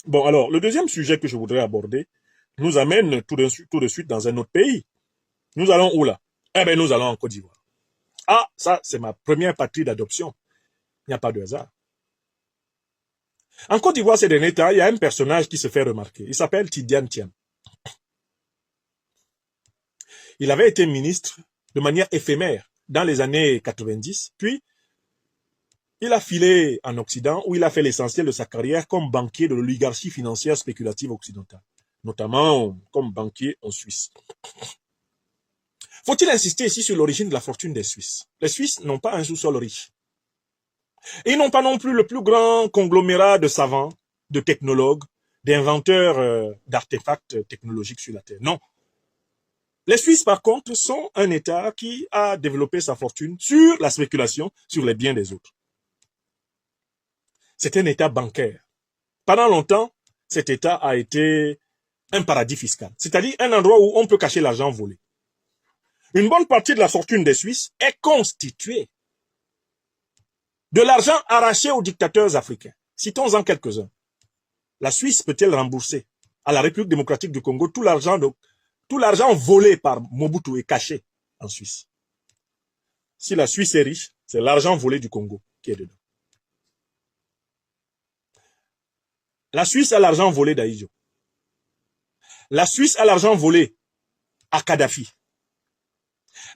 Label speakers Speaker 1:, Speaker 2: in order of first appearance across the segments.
Speaker 1: Bon, alors, le deuxième sujet que je voudrais aborder nous amène tout de suite dans un autre pays. Nous allons où là? Eh bien, nous allons en Côte d'Ivoire. Ah, ça, c'est ma première patrie d'adoption. Il n'y a pas de hasard. En Côte d'Ivoire, ces derniers temps, il y a un personnage qui se fait remarquer. Il s'appelle Tidiane Thiam. Il avait été ministre de manière éphémère dans les années 90, puis il a filé en Occident où il a fait l'essentiel de sa carrière comme banquier de l'oligarchie financière spéculative occidentale, notamment comme banquier en Suisse. Faut-il insister ici sur l'origine de la fortune des Suisses? Les Suisses n'ont pas un sous-sol riche. Et ils n'ont pas non plus le plus grand conglomérat de savants, de technologues, d'inventeurs d'artefacts technologiques sur la Terre. Non. Les Suisses, par contre, sont un État qui a développé sa fortune sur la spéculation sur les biens des autres. C'est un État bancaire. Pendant longtemps, cet État a été un paradis fiscal, c'est-à-dire un endroit où on peut cacher l'argent volé. Une bonne partie de la fortune des Suisses est constituée de l'argent arraché aux dictateurs africains. Citons-en quelques-uns. La Suisse peut-elle rembourser à la République démocratique du Congo tout l'argent volé par Mobutu et caché en Suisse? Si la Suisse est riche, c'est l'argent volé du Congo qui est dedans. La Suisse a l'argent volé d'Aïdjo. La Suisse a l'argent volé à Kadhafi.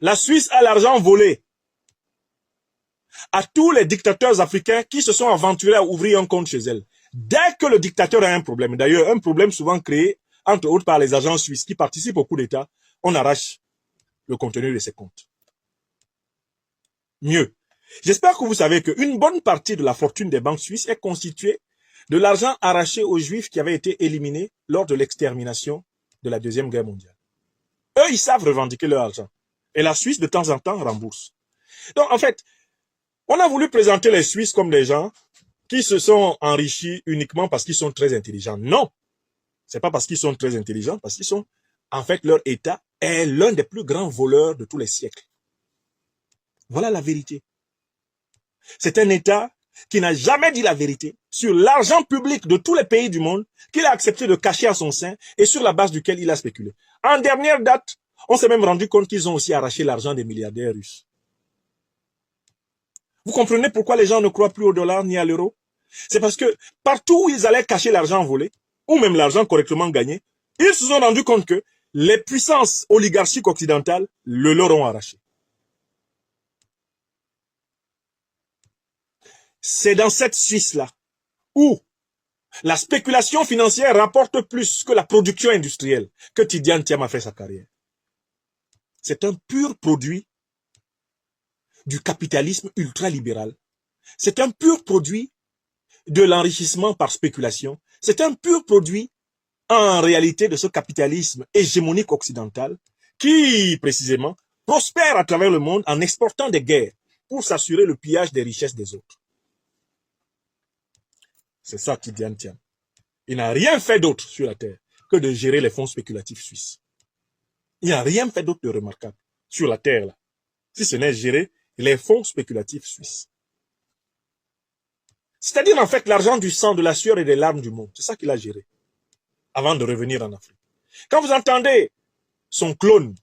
Speaker 1: La Suisse a l'argent volé à tous les dictateurs africains qui se sont aventurés à ouvrir un compte chez elle. Dès que le dictateur a un problème, d'ailleurs un problème souvent créé entre autres par les agents suisses qui participent au coup d'État, on arrache le contenu de ces comptes. Mieux, j'espère que vous savez qu'une bonne partie de la fortune des banques suisses est constituée de l'argent arraché aux Juifs qui avaient été éliminés lors de l'extermination de la Deuxième Guerre mondiale. Eux, ils savent revendiquer leur argent. Et la Suisse, de temps en temps, rembourse. Donc, en fait, on a voulu présenter les Suisses comme des gens qui se sont enrichis uniquement parce qu'ils sont très intelligents. Non, c'est pas parce qu'ils sont très intelligents, parce qu'ils sont, en fait, leur État est l'un des plus grands voleurs de tous les siècles. Voilà la vérité. C'est un État qui n'a jamais dit la vérité sur l'argent public de tous les pays du monde qu'il a accepté de cacher à son sein et sur la base duquel il a spéculé. En dernière date, on s'est même rendu compte qu'ils ont aussi arraché l'argent des milliardaires russes. Vous comprenez pourquoi les gens ne croient plus au dollar ni à l'euro? C'est parce que partout où ils allaient cacher l'argent volé, ou même l'argent correctement gagné, ils se sont rendus compte que les puissances oligarchiques occidentales le leur ont arraché. C'est dans cette Suisse-là où la spéculation financière rapporte plus que la production industrielle que Tidiane Thiam a fait sa carrière. C'est un pur produit du capitalisme ultralibéral. C'est un pur produit de l'enrichissement par spéculation. C'est un pur produit, en réalité, de ce capitalisme hégémonique occidental qui, précisément, prospère à travers le monde en exportant des guerres pour s'assurer le pillage des richesses des autres. C'est ça Tidiane Thiam. Il n'a rien fait d'autre sur la terre que de gérer les fonds spéculatifs suisses. Il n'a rien fait d'autre de remarquable sur la terre, là, si ce n'est gérer les fonds spéculatifs suisses. C'est-à-dire, en fait, l'argent du sang, de la sueur et des larmes du monde. C'est ça qu'il a géré avant de revenir en Afrique. Quand vous entendez son clone,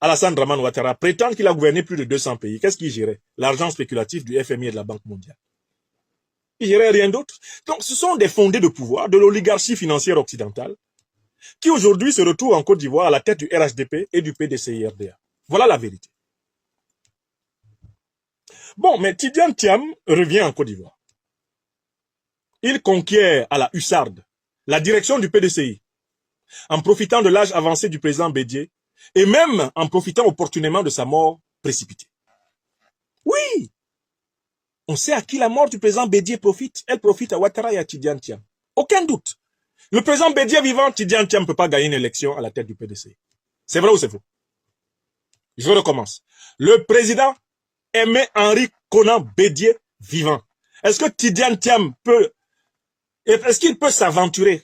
Speaker 1: Alassane Dramane Ouattara, prétendre qu'il a gouverné plus de 200 pays, qu'est-ce qu'il gérait? L'argent spéculatif du FMI et de la Banque mondiale. Il gérait rien d'autre. Donc, ce sont des fondés de pouvoir de l'oligarchie financière occidentale qui aujourd'hui se retrouvent en Côte d'Ivoire à la tête du RHDP et du PDCIRDA. Voilà la vérité. Bon, mais Tidiane Thiam revient en Côte d'Ivoire. Il conquiert à la hussarde la direction du PDCI, en profitant de l'âge avancé du président Bédié, et même en profitant opportunément de sa mort précipitée. Oui, on sait à qui la mort du président Bédié profite. Elle profite à Ouattara et à Tidiane Thiam. Aucun doute. Le président Bédié vivant, Tidiane Thiam ne peut pas gagner une élection à la tête du PDCI. C'est vrai ou c'est faux? Je recommence. Le président Aimé Henri Konan Bédié vivant. Est-ce que Tidiane Thiam peut... Est-ce qu'il peut s'aventurer?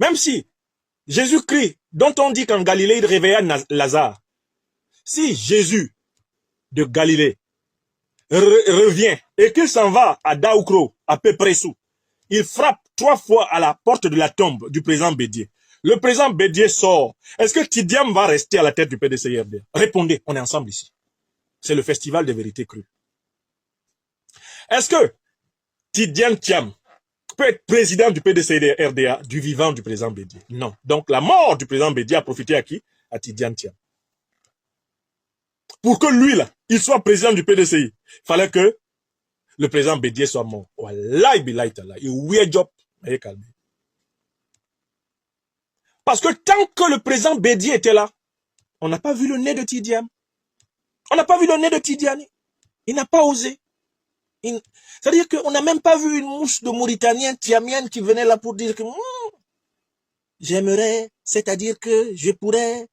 Speaker 1: Même si Jésus-Christ, dont on dit qu'en Galilée, il réveilla Lazare. Si Jésus de Galilée revient et qu'il s'en va à Daoukro, à Pépressou, il frappe 3 fois à la porte de la tombe du président Bédié. Le président Bédié sort. Est-ce que Tidiane va rester à la tête du PDCIRDA? Répondez, on est ensemble ici. C'est le festival des vérités crues. Est-ce que Tidiane Thiam peut être président du PDCIRDA du vivant du président Bédié? Non. Donc la mort du président Bédié a profité à qui? À Tidiane Thiam. Pour que lui, là, il soit président du PDCI, il fallait que le président Bédié soit mort. Wallahi billahi ta'ala. Il ouïe job. Parce que tant que le président Bédié était là, on n'a pas vu le nez de Tidiane. On n'a pas vu le nez de Tidiane. Il n'a pas osé. C'est-à-dire qu'on n'a même pas vu une mouche de Mauritanien, Tiamienne qui venait là pour dire que j'aimerais, c'est-à-dire que je pourrais,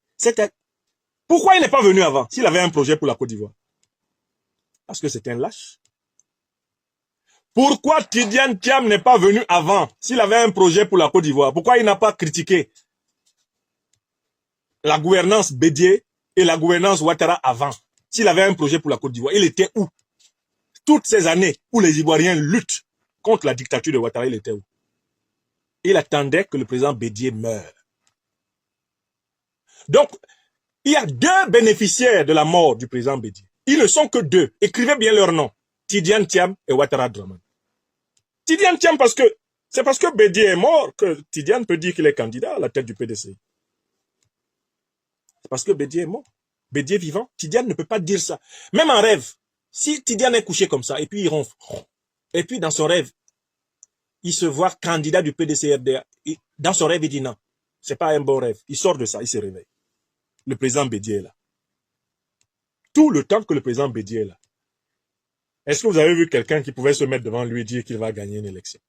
Speaker 1: Pourquoi il n'est pas venu avant s'il avait un projet pour la Côte d'Ivoire? Parce que c'est un lâche. Pourquoi Tidiane Thiam n'est pas venu avant s'il avait un projet pour la Côte d'Ivoire? Pourquoi il n'a pas critiqué la gouvernance Bédié et la gouvernance Ouattara avant? S'il avait un projet pour la Côte d'Ivoire, il était où? Toutes ces années où les Ivoiriens luttent contre la dictature de Ouattara, il était où? Il attendait que le président Bédié meure. Donc, il y a 2 bénéficiaires de la mort du président Bédié. Ils ne sont que 2. Écrivez bien leur nom. Tidiane Thiam et Ouattara Draman. Tidiane Thiam c'est parce que Bédié est mort que Tidiane peut dire qu'il est candidat à la tête du PDC. C'est parce que Bédié est mort. Bédié vivant, Tidiane ne peut pas dire ça. Même en rêve, si Tidiane est couché comme ça, et puis il ronfle, et puis dans son rêve, il se voit candidat du PDCRDA, dans son rêve, il dit non, c'est pas un bon rêve. Il sort de ça, il se réveille. Le président Bédié est là. Tout le temps que le président Bédié est là. Est-ce que vous avez vu quelqu'un qui pouvait se mettre devant lui et dire qu'il va gagner une élection?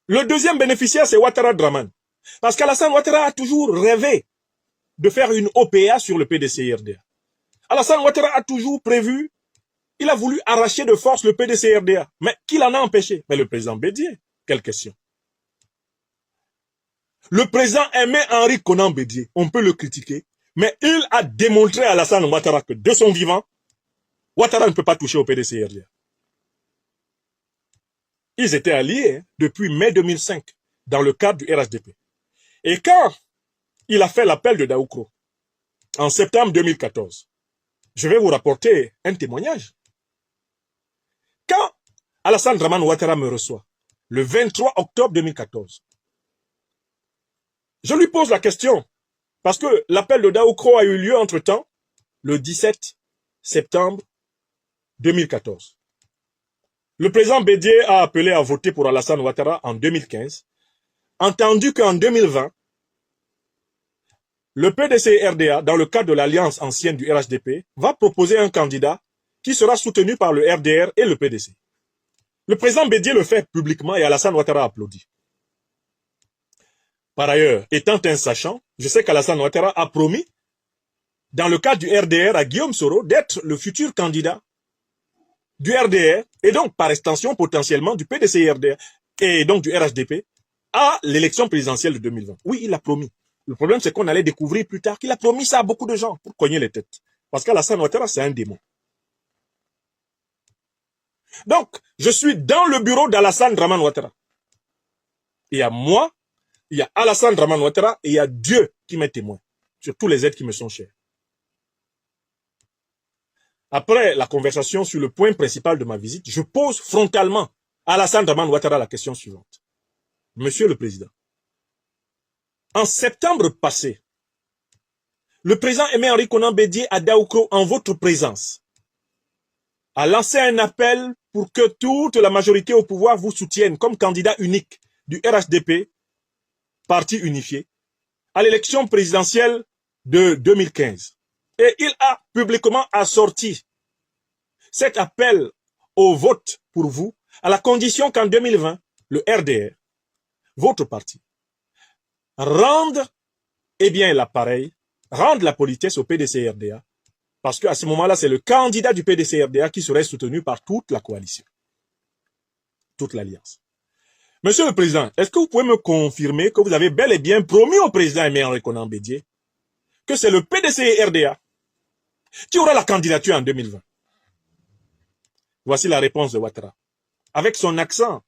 Speaker 1: Le deuxième bénéficiaire, c'est Ouattara Draman. Parce qu'Alassane Ouattara a toujours rêvé de faire une OPA sur le PDCIRDA. Alassane Ouattara a toujours prévu, il a voulu arracher de force le PDCIRDA. Mais qui l'en a empêché? Mais le président Bédié. Quelle question? Le président aimait Henri Konan Bédié. On peut le critiquer. Mais il a démontré à Alassane Ouattara que de son vivant, Ouattara ne peut pas toucher au PDCIRDA. Ils étaient alliés depuis mai 2005 dans le cadre du RHDP. Et quand il a fait l'appel de Daoukro en septembre 2014, je vais vous rapporter un témoignage. Quand Alassane Draman Ouattara me reçoit, le 23 octobre 2014, je lui pose la question, parce que l'appel de Daoukro a eu lieu entre-temps, le 17 septembre 2014. Le président Bédié a appelé à voter pour Alassane Ouattara en 2015, entendu qu'en 2020, le PDC-RDA, dans le cadre de l'alliance ancienne du RHDP, va proposer un candidat qui sera soutenu par le RDR et le PDC. Le président Bédié le fait publiquement et Alassane Ouattara applaudit. Par ailleurs, étant un sachant, je sais qu'Alassane Ouattara a promis, dans le cadre du RDR à Guillaume Soro, d'être le futur candidat du RDR et donc par extension potentiellement du PDC-RDR et donc du RHDP à l'élection présidentielle de 2020. Oui, il a promis. Le problème, c'est qu'on allait découvrir plus tard qu'il a promis ça à beaucoup de gens pour cogner les têtes. Parce qu'Alassane Ouattara, c'est un démon. Donc, je suis dans le bureau d'Alassane Draman Ouattara. Il y a moi, il y a Alassane Draman Ouattara et il y a Dieu qui m'est témoin sur tous les êtres qui me sont chers. Après la conversation sur le point principal de ma visite, je pose frontalement à Alassane Draman Ouattara la question suivante. Monsieur le Président, en septembre passé, le président Aimé Henri Konan Bédié à Daoukro, en votre présence, a lancé un appel pour que toute la majorité au pouvoir vous soutienne comme candidat unique du RHDP, parti unifié, à l'élection présidentielle de 2015. Et il a publiquement assorti cet appel au vote pour vous, à la condition qu'en 2020, le RDR, votre parti, rende l'appareil, rende la politesse au PDC-RDA, parce qu'à ce moment-là, c'est le candidat du PDC-RDA qui serait soutenu par toute la coalition, toute l'alliance. Monsieur le Président, est-ce que vous pouvez me confirmer que vous avez bel et bien promis au président Aimé Henri Konan Bédié que c'est le PDC-RDA qui aura la candidature en 2020? Voici la réponse de Ouattara. Avec son accent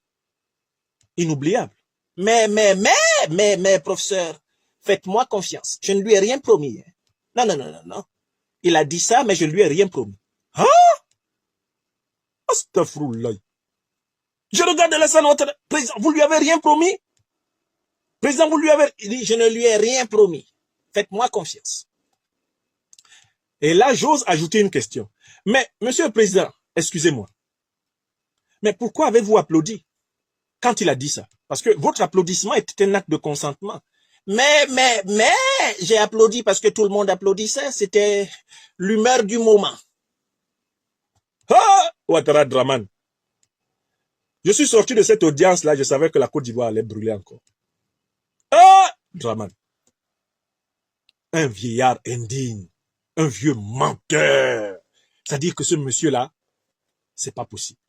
Speaker 1: inoubliable.
Speaker 2: Mais, professeur, faites-moi confiance. Je ne lui ai rien promis. Non. Il a dit ça, mais je ne lui ai rien promis.
Speaker 1: Hein? Astaghfirullah. Je regarde Alassane Ouattara. Président, vous lui avez rien promis? Président, vous lui avez...
Speaker 2: Il dit, je ne lui ai rien promis. Faites-moi confiance.
Speaker 1: Et là, j'ose ajouter une question. Mais, monsieur le président, excusez-moi. Mais pourquoi avez-vous applaudi quand il a dit ça? Parce que votre applaudissement était un acte de consentement.
Speaker 2: Mais, j'ai applaudi parce que tout le monde applaudissait. C'était l'humeur du moment.
Speaker 1: Ah, Ouattara Draman. Je suis sorti de cette audience-là, je savais que la Côte d'Ivoire allait brûler encore. Ah, Draman. Un vieillard indigne. Un vieux menteur. C'est-à-dire que ce monsieur-là, c'est pas possible.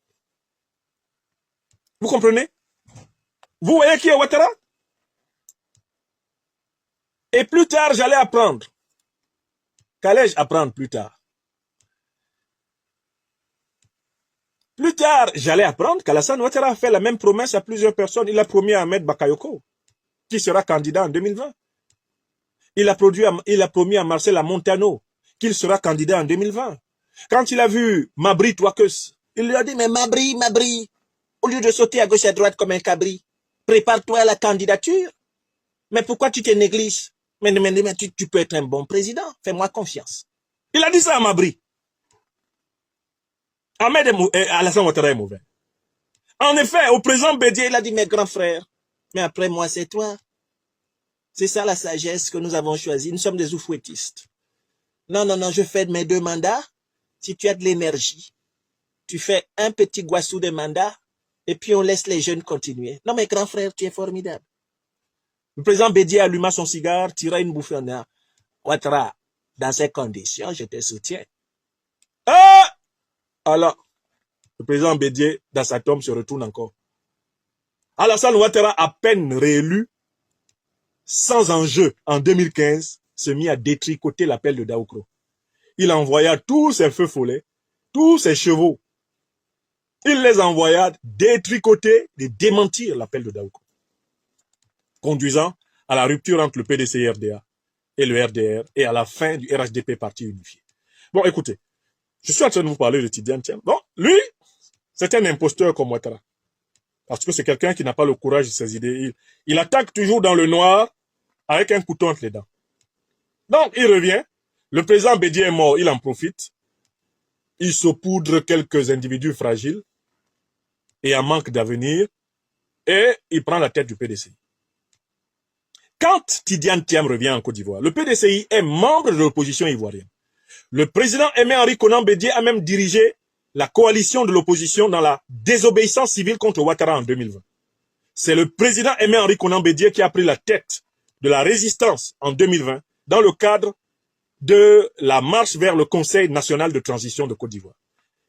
Speaker 1: Vous comprenez? Vous voyez qui est Ouattara? Et plus tard, j'allais apprendre. Qu'allais-je apprendre plus tard? Plus tard, j'allais apprendre qu'Alassane Ouattara a fait la même promesse à plusieurs personnes. Il a promis à Ahmed Bakayoko, qui sera candidat en 2020. Il a promis à Marcel Montano, qu'il sera candidat en 2020. Quand il a vu Mabri Touakes,
Speaker 2: il lui a dit, mais Mabri, au lieu de sauter à gauche et à droite comme un cabri, prépare-toi à la candidature. Mais pourquoi tu te négliges? Mais tu peux être un bon président. Fais-moi confiance.
Speaker 1: Il a dit ça à Mabri. Alassane Ouattara est mauvais. En effet, au président Bédié,
Speaker 2: il a dit, mes grands frères, mais après moi, c'est toi. C'est ça la sagesse que nous avons choisie. Nous sommes des oufouettistes. Non, je fais mes 2 mandats. Si tu as de l'énergie, tu fais un petit guassou de mandat et puis on laisse les jeunes continuer. Non, mes grands frères, tu es formidable.
Speaker 1: Le président Bédié alluma son cigare, tira une bouffée en air.
Speaker 2: Ouattara, dans ces conditions, je te soutiens.
Speaker 1: Ah! Alors, le président Bédié, dans sa tombe, se retourne encore. Alassane Ouattara, à peine réélu, sans enjeu, en 2015, se mit à détricoter l'appel de Daoukro. Il envoya tous ses feux follets, tous ses chevaux. Il les envoya détricoter et démentir l'appel de Daoukro, conduisant à la rupture entre le PDC-RDA et le RDR et à la fin du RHDP Parti Unifié. Bon, écoutez, je suis en train de vous parler de Tidiane Thiam. Bon, lui, c'est un imposteur comme Ouattara. Parce que c'est quelqu'un qui n'a pas le courage de ses idées. Il attaque toujours dans le noir avec un couteau entre les dents. Donc, il revient. Le président Bédié est mort, il en profite. Il saupoudre quelques individus fragiles et en manque d'avenir. Et il prend la tête du PDCI. Quand Tidiane Thiam revient en Côte d'Ivoire, le PDCI est membre de l'opposition ivoirienne. Le président Aimé-Henri Konan Bédié a même dirigé la coalition de l'opposition dans la désobéissance civile contre Ouattara en 2020. C'est le président Aimé-Henri Konan Bédié qui a pris la tête de la résistance en 2020 dans le cadre de la marche vers le Conseil national de transition de Côte d'Ivoire.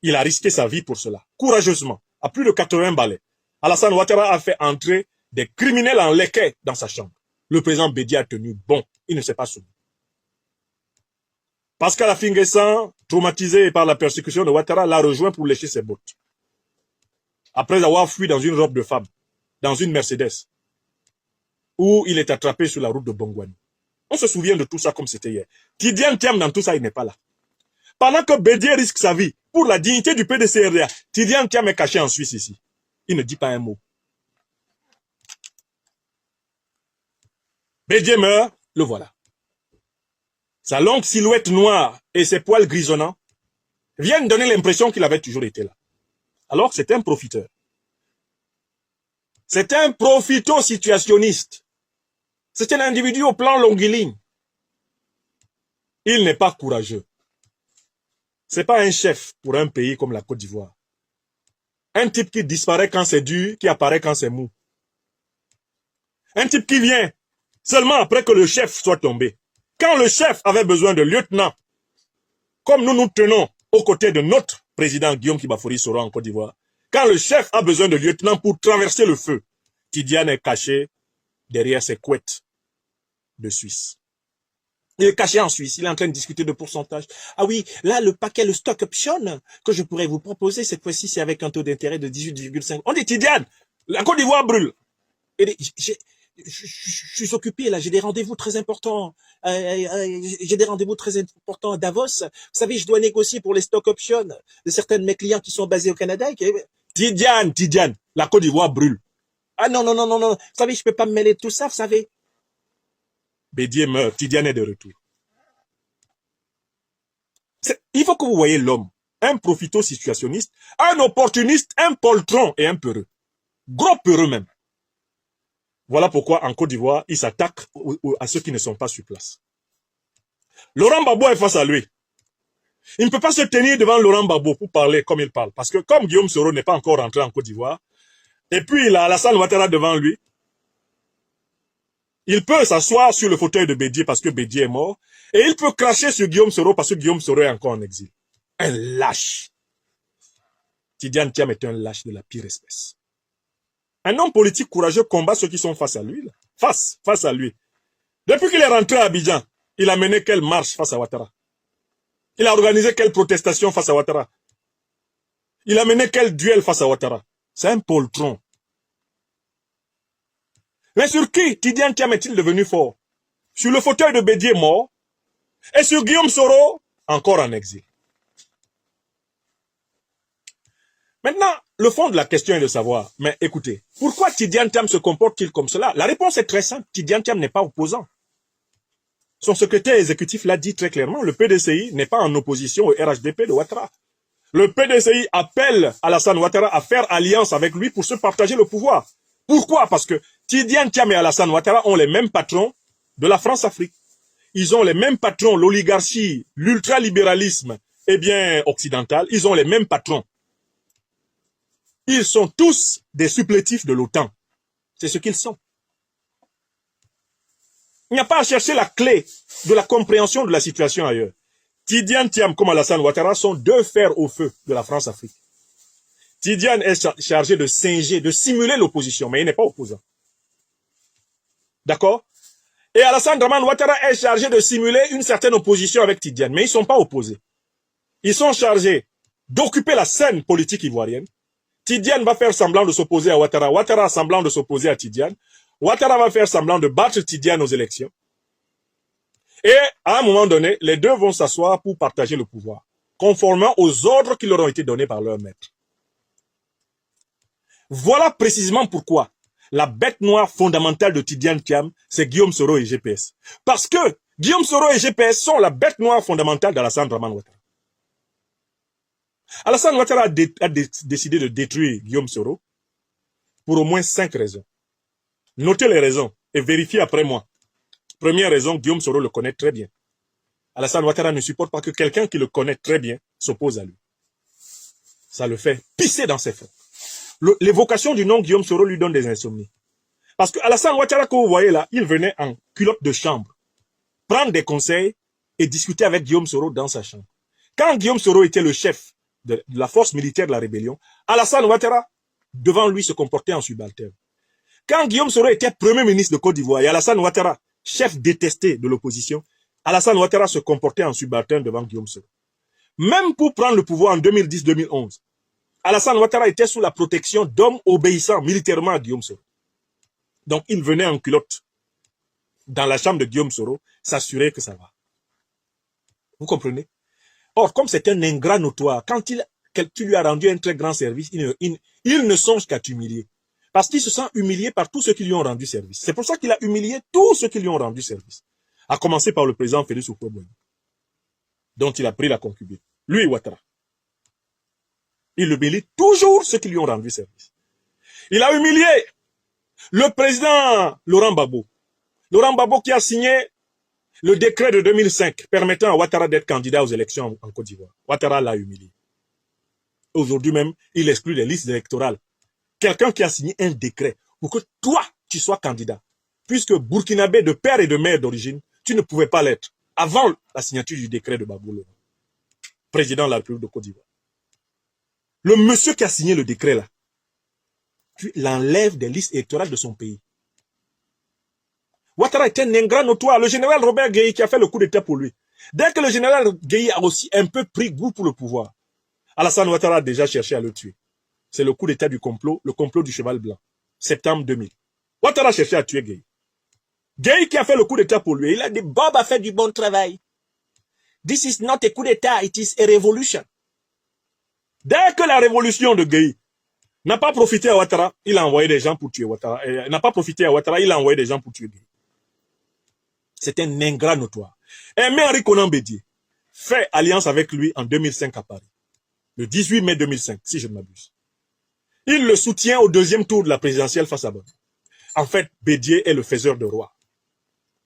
Speaker 1: Il a risqué sa vie pour cela, courageusement, à plus de 80 balais. Alassane Ouattara a fait entrer des criminels en leket dans sa chambre. Le président Bédié a tenu bon, il ne s'est pas soumis. Pascal Affi-N'Guessan, traumatisé par la persécution de Ouattara, l'a rejoint pour lécher ses bottes. Après avoir fui dans une robe de femme, dans une Mercedes, où il est attrapé sur la route de Bongouani. On se souvient de tout ça comme c'était hier. Tidiane Thiam dans tout ça, il n'est pas là. Pendant que Bédié risque sa vie pour la dignité du PDCRDA, Tidiane Thiam est caché en Suisse ici. Il ne dit pas un mot. Bédié meurt, le voilà. Sa longue silhouette noire et ses poils grisonnants viennent donner l'impression qu'il avait toujours été là. Alors c'est un profiteur. C'est un profito-situationniste. C'est un individu au plan longiligne. Il n'est pas courageux. C'est pas un chef pour un pays comme la Côte d'Ivoire. Un type qui disparaît quand c'est dur, qui apparaît quand c'est mou. Un type qui vient seulement après que le chef soit tombé. Quand le chef avait besoin de lieutenant, comme nous nous tenons aux côtés de notre président Guillaume Kibafori Soro en Côte d'Ivoire, quand le chef a besoin de lieutenant pour traverser le feu, Tidiane est caché derrière ses couettes de Suisse. Il est caché en Suisse, il est en train de discuter de pourcentage. Ah oui, là, le paquet, le stock option que je pourrais vous proposer, cette fois-ci, c'est avec un taux d'intérêt de 18,5. On dit, Tidiane, la Côte d'Ivoire brûle.
Speaker 2: Il dit, je suis occupé là, j'ai des rendez-vous très importants. J'ai des rendez-vous très importants à Davos. Vous savez, je dois négocier pour les stock options de certains de mes clients qui sont basés au Canada.
Speaker 1: Tidiane, la Côte d'Ivoire brûle.
Speaker 2: Ah non, non, non, non, non. Vous savez, je peux pas me mêler de tout ça, vous savez.
Speaker 1: Bédier meurt, Tidiane est de retour. Il faut que vous voyez l'homme, un profito-situationniste, un opportuniste, un poltron et un peureux. Gros peureux même. Voilà pourquoi en Côte d'Ivoire, il s'attaque à ceux qui ne sont pas sur place. Laurent Gbagbo est face à lui. Il ne peut pas se tenir devant Laurent Gbagbo pour parler comme il parle. Parce que comme Guillaume Soro n'est pas encore rentré en Côte d'Ivoire, et puis il a Alassane Ouattara devant lui, il peut s'asseoir sur le fauteuil de Bédier parce que Bédier est mort, et il peut cracher sur Guillaume Soro parce que Guillaume Soro est encore en exil. Un lâche. Tidiane Thiam est un lâche de la pire espèce. Un homme politique courageux combat ceux qui sont face à lui. Là. Face à lui. Depuis qu'il est rentré à Abidjan, il a mené quelle marche face à Ouattara? Il a organisé quelle protestation face à Ouattara? Il a mené quel duel face à Ouattara? C'est un poltron. Mais sur qui Tidiane Thiam est-il devenu fort? Sur le fauteuil de Bédier mort et sur Guillaume Soro encore en exil. Maintenant, le fond de la question est de savoir, mais écoutez, pourquoi Tidiane Thiam se comporte-t-il comme cela? La réponse est très simple, Tidiane Thiam n'est pas opposant. Son secrétaire exécutif l'a dit très clairement, le PDCI n'est pas en opposition au RHDP de Ouattara. Le PDCI appelle Alassane Ouattara à faire alliance avec lui pour se partager le pouvoir. Pourquoi? Parce que Tidiane Thiam et Alassane Ouattara ont les mêmes patrons de la France-Afrique. Ils ont les mêmes patrons, l'oligarchie, l'ultralibéralisme, occidental, ils ont les mêmes patrons. Ils sont tous des supplétifs de l'OTAN. C'est ce qu'ils sont. Il n'y a pas à chercher la clé de la compréhension de la situation ailleurs. Tidiane Thiam comme Alassane Ouattara sont deux fers au feu de la France-Afrique. Tidiane est chargé de singer, de simuler l'opposition, mais il n'est pas opposant. D'accord? Et Alassane Dramane Ouattara est chargé de simuler une certaine opposition avec Tidiane, mais ils ne sont pas opposés. Ils sont chargés d'occuper la scène politique ivoirienne. Tidiane va faire semblant de s'opposer à Ouattara, Ouattara semblant de s'opposer à Tidiane. Ouattara va faire semblant de battre Tidiane aux élections. Et à un moment donné, les deux vont s'asseoir pour partager le pouvoir, conformément aux ordres qui leur ont été donnés par leur maître. Voilà précisément pourquoi la bête noire fondamentale de Tidiane Thiam, c'est Guillaume Soro et GPS. Parce que Guillaume Soro et GPS sont la bête noire fondamentale d'Alassane Dramane Ouattara. Alassane Ouattara a décidé de détruire Guillaume Soro pour au moins 5 raisons. Notez les raisons et vérifiez après moi. Première raison, Guillaume Soro le connaît très bien. Alassane Ouattara ne supporte pas que quelqu'un qui le connaît très bien s'oppose à lui. Ça le fait pisser dans ses fronts. L'évocation du nom Guillaume Soro lui donne des insomnies. Parce que Alassane Ouattara que vous voyez là, il venait en culotte de chambre, prendre des conseils et discuter avec Guillaume Soro dans sa chambre. Quand Guillaume Soro était le chef de la force militaire de la rébellion, Alassane Ouattara, devant lui, se comportait en subalterne. Quand Guillaume Soro était premier ministre de Côte d'Ivoire et Alassane Ouattara, chef détesté de l'opposition, Alassane Ouattara se comportait en subalterne devant Guillaume Soro. Même pour prendre le pouvoir en 2010-2011, Alassane Ouattara était sous la protection d'hommes obéissant militairement à Guillaume Soro. Donc il venait en culotte dans la chambre de Guillaume Soro s'assurer que ça va. Vous comprenez? Or, comme c'est un ingrat notoire, quand tu lui as rendu un très grand service, il ne songe qu'à t'humilier. Parce qu'il se sent humilié par tous ceux qui lui ont rendu service. C'est pour ça qu'il a humilié tous ceux qui lui ont rendu service. À commencer par le président Félix Houphouët-Boigny, dont il a pris la concubine. Lui, Ouattara. Il humilie toujours ceux qui lui ont rendu service. Il a humilié le président Laurent Gbagbo. Laurent Gbagbo qui a signé le décret de 2005 permettant à Ouattara d'être candidat aux élections en Côte d'Ivoire. Ouattara l'a humilié. Aujourd'hui même, il exclut les listes électorales. Quelqu'un qui a signé un décret pour que toi, tu sois candidat. Puisque burkinabé de père et de mère d'origine, tu ne pouvais pas l'être avant la signature du décret de Gbagbo Laurent, président de la République de Côte d'Ivoire. Le monsieur qui a signé le décret là, tu l'enlèves des listes électorales de son pays. Ouattara est un ingrat notoire. Le général Robert Gueye qui a fait le coup d'état pour lui. Dès que le général Gueye a aussi un peu pris goût pour le pouvoir, Alassane Ouattara a déjà cherché à le tuer. C'est le coup d'état du complot, le complot du cheval blanc, septembre 2000. Ouattara cherchait à tuer Gueye. Gueye qui a fait le coup d'état pour lui, il a dit
Speaker 2: Bob a fait du bon travail. This is not a coup d'état, it is a revolution.
Speaker 1: Dès que la révolution de Gueye n'a pas profité à Ouattara, il a envoyé des gens pour tuer Ouattara. N'a pas profité à Ouattara, il a envoyé des gens pour tuer Gueye. C'est un ingrat notoire. Aimé Henri Konan Bédié fait alliance avec lui en 2005 à Paris. Le 18 mai 2005, si je ne m'abuse. Il le soutient au deuxième tour de la présidentielle face à Bonn. En fait, Bédié est le faiseur de roi.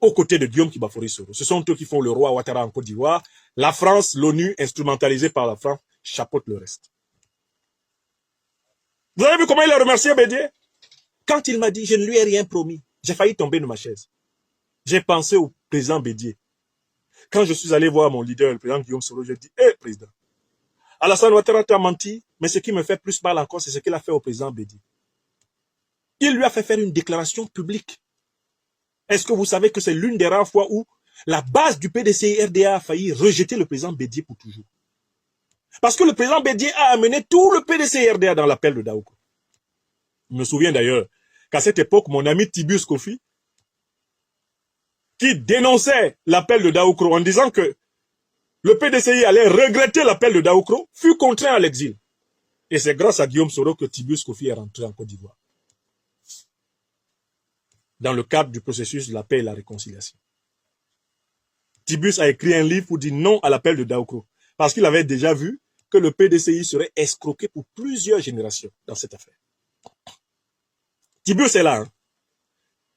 Speaker 1: Aux côtés de Guillaume Kibafori Soro. Ce sont eux qui font le roi Ouattara en Côte d'Ivoire. La France, l'ONU, instrumentalisée par la France, chapeaute le reste. Vous avez vu comment il a remercié Bédié?
Speaker 2: Quand il m'a dit, je ne lui ai rien promis,
Speaker 1: j'ai failli tomber de ma chaise. J'ai pensé au président Bédié. Quand je suis allé voir mon leader, le président Guillaume Soro, j'ai dit, hé, président, Alassane Ouattara t'a menti, mais ce qui me fait plus mal encore, c'est ce qu'il a fait au président Bédié. Il lui a fait faire une déclaration publique. Est-ce que vous savez que c'est l'une des rares fois où la base du PDCI-RDA a failli rejeter le président Bédié pour toujours? Parce que le président Bédié a amené tout le PDCI-RDA dans l'appel de Daoukro. Je me souviens d'ailleurs qu'à cette époque, mon ami Tibius Kofi, qui dénonçait l'appel de Daoukro en disant que le PDCI allait regretter l'appel de Daoukro, fut contraint à l'exil. Et c'est grâce à Guillaume Soro que Tibius Kofi est rentré en Côte d'Ivoire, dans le cadre du processus de la paix et la réconciliation. Tibius a écrit un livre pour dire non à l'appel de Daoukro, parce qu'il avait déjà vu que le PDCI serait escroqué pour plusieurs générations dans cette affaire. Tibius est là. Hein.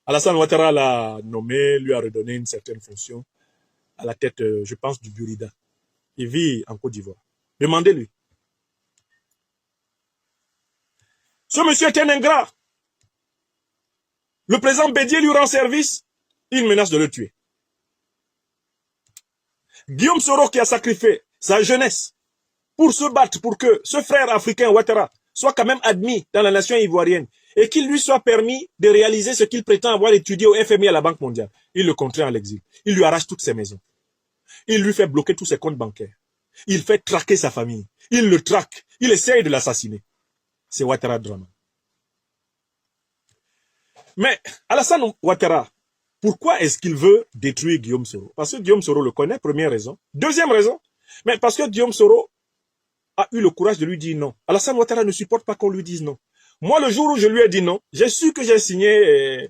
Speaker 1: Alassane Ouattara l'a nommé, lui a redonné une certaine fonction à la tête, je pense, du Burida. Il vit en Côte d'Ivoire. Demandez-lui. Ce monsieur est un ingrat. Le président Bédié lui rend service, il menace de le tuer. Guillaume Soro qui a sacrifié sa jeunesse pour se battre pour que ce frère africain Ouattara soit quand même admis dans la nation ivoirienne et qu'il lui soit permis de réaliser ce qu'il prétend avoir étudié au FMI à la Banque mondiale. Il le contraint à l'exil. Il lui arrache toutes ses maisons. Il lui fait bloquer tous ses comptes bancaires. Il fait traquer sa famille. Il le traque. Il essaye de l'assassiner. C'est Ouattara Draman. Mais Alassane Ouattara, pourquoi est-ce qu'il veut détruire Guillaume Soro? Parce que Guillaume Soro le connaît, première raison. Deuxième raison, mais parce que Guillaume Soro a eu le courage de lui dire non. Alassane Ouattara ne supporte pas qu'on lui dise non. Moi, le jour où je lui ai dit non, j'ai su que j'ai signé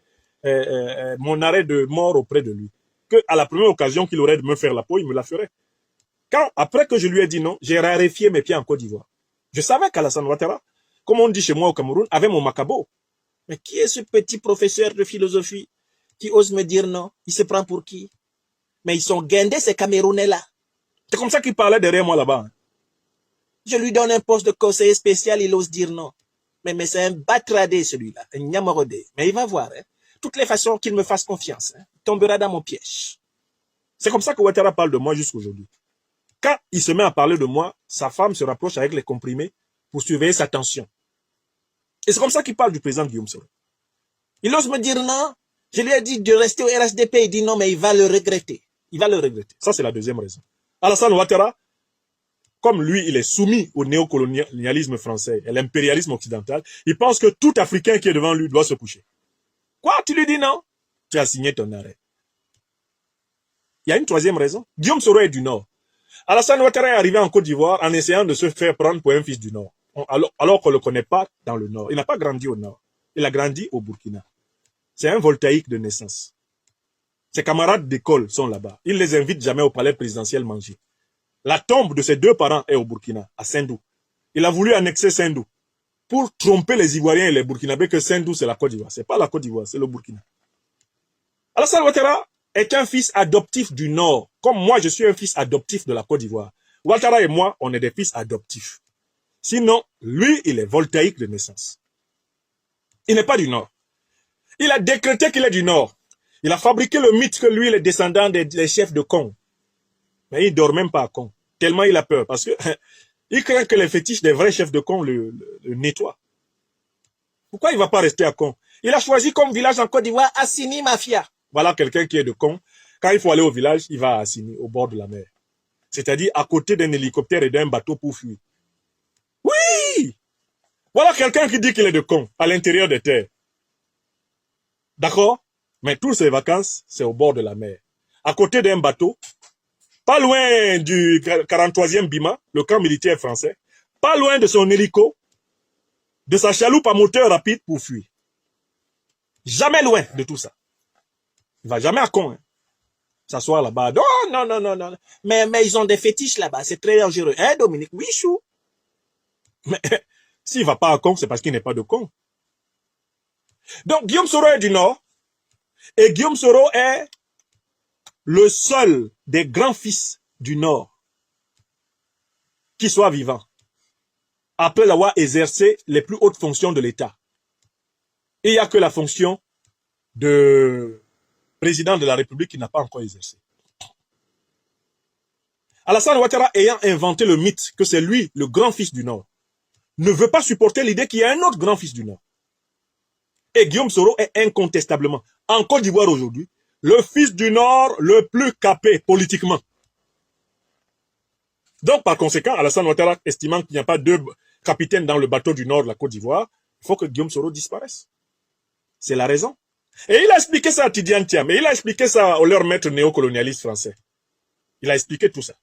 Speaker 1: mon arrêt de mort auprès de lui. Que à la première occasion qu'il aurait de me faire la peau, il me la ferait. Quand, après que je lui ai dit non, j'ai raréfié mes pieds en Côte d'Ivoire. Je savais qu'Alassane Ouattara, comme on dit chez moi au Cameroun, avait mon macabo.
Speaker 2: Mais qui est ce petit professeur de philosophie qui ose me dire non? Il se prend pour qui? Mais ils sont guindés, ces Camerounais-là.
Speaker 1: C'est comme ça qu'il parlait derrière moi là-bas. Hein.
Speaker 2: Je lui donne un poste de conseiller spécial, il ose dire non. Mais c'est un batradé celui-là, un Nyamorodé. Mais il va voir. Hein. Toutes les façons qu'il me fasse confiance, hein, il tombera dans mon piège.
Speaker 1: C'est comme ça que Ouattara parle de moi jusqu'aujourd'hui. Quand il se met à parler de moi, sa femme se rapproche avec les comprimés pour surveiller sa tension. Et c'est comme ça qu'il parle du président Guillaume Soro.
Speaker 2: Il ose me dire non. Je lui ai dit de rester au RHDP. Il dit non, mais il va le regretter.
Speaker 1: Il va le regretter. Ça, c'est la deuxième raison. Alassane Ouattara, comme lui, il est soumis au néocolonialisme français et l'impérialisme occidental, il pense que tout Africain qui est devant lui doit se coucher. Quoi? Tu lui dis non? Tu as signé ton arrêt. Il y a une troisième raison. Guillaume Soro est du Nord. Alassane Ouattara est arrivé en Côte d'Ivoire en essayant de se faire prendre pour un fils du Nord. Alors qu'on ne le connaît pas dans le Nord. Il n'a pas grandi au Nord. Il a grandi au Burkina. C'est un voltaïque de naissance. Ses camarades d'école sont là-bas. Il ne les invite jamais au palais présidentiel manger. La tombe de ses deux parents est au Burkina, à Sendou. Il a voulu annexer Sendou pour tromper les Ivoiriens et les Burkinabés que Sendou c'est la Côte d'Ivoire. C'est pas la Côte d'Ivoire, c'est le Burkina. Alassane Ouattara est un fils adoptif du Nord. Comme moi, je suis un fils adoptif de la Côte d'Ivoire. Ouattara et moi, on est des fils adoptifs. Sinon, lui, il est voltaïque de naissance. Il n'est pas du Nord. Il a décrété qu'il est du Nord. Il a fabriqué le mythe que lui, il est descendant des chefs de Kong. Mais il ne dort même pas à Kong. Tellement il a peur. Parce que il craint que les fétiches des vrais chefs de Kong le nettoient. Pourquoi il ne va pas rester à Kong? Il a choisi comme village en Côte d'Ivoire Assini Mafia. Voilà quelqu'un qui est de Kong. Quand il faut aller au village, il va à Assini, au bord de la mer. C'est-à-dire à côté d'un hélicoptère et d'un bateau pour fuir. Oui! Voilà quelqu'un qui dit qu'il est de Kong, à l'intérieur des terres. D'accord? Mais toutes ces vacances, c'est au bord de la mer. À côté d'un bateau, pas loin du 43e Bima, le camp militaire français, pas loin de son hélico, de sa chaloupe à moteur rapide pour fuir. Jamais loin de tout ça. Il va jamais à con, hein. S'asseoir là-bas. Non, non, non, non, non.
Speaker 2: Mais ils ont des fétiches là-bas. C'est très dangereux. Hein, Dominique? Oui, chou.
Speaker 1: Mais s'il va pas à con, c'est parce qu'il n'est pas de con. Donc, Guillaume Soro est du Nord. Et Guillaume Soro est le seul des grands-fils du Nord qui soit vivant, après avoir exercé les plus hautes fonctions de l'État. Et il n'y a que la fonction de président de la République qui n'a pas encore exercé. Alassane Ouattara, ayant inventé le mythe que c'est lui, le grand-fils du Nord, ne veut pas supporter l'idée qu'il y a un autre grand-fils du Nord. Et Guillaume Soro est incontestablement, en Côte d'Ivoire aujourd'hui, le fils du Nord le plus capé politiquement. Donc, par conséquent, Alassane Ouattara, estimant qu'il n'y a pas deux capitaines dans le bateau du Nord de la Côte d'Ivoire, il faut que Guillaume Soro disparaisse. C'est la raison. Et il a expliqué ça à Tidiane Thiam, et il a expliqué ça à leur maître néocolonialiste français. Il a expliqué tout ça.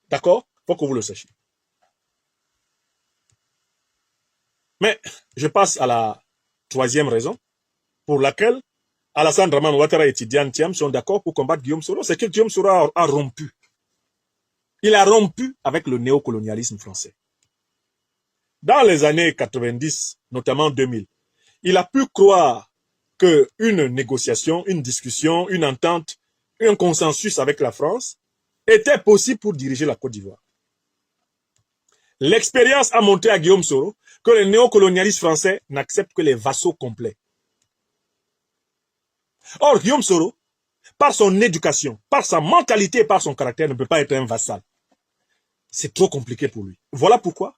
Speaker 1: D'accord? Il faut que vous le sachiez. Mais je passe à la troisième raison pour laquelle Alassane Draman Ouattara et Tidiane Thiam sont d'accord pour combattre Guillaume Soro. C'est que Guillaume Soro a rompu. Il a rompu avec le néocolonialisme français. Dans les années 90, notamment 2000, il a pu croire qu'une négociation, une discussion, une entente, un consensus avec la France était possible pour diriger la Côte d'Ivoire. L'expérience a montré à Guillaume Soro que les néocolonialistes français n'acceptent que les vassaux complets. Or, Guillaume Soro, par son éducation, par sa mentalité et par son caractère, ne peut pas être un vassal. C'est trop compliqué pour lui. Voilà pourquoi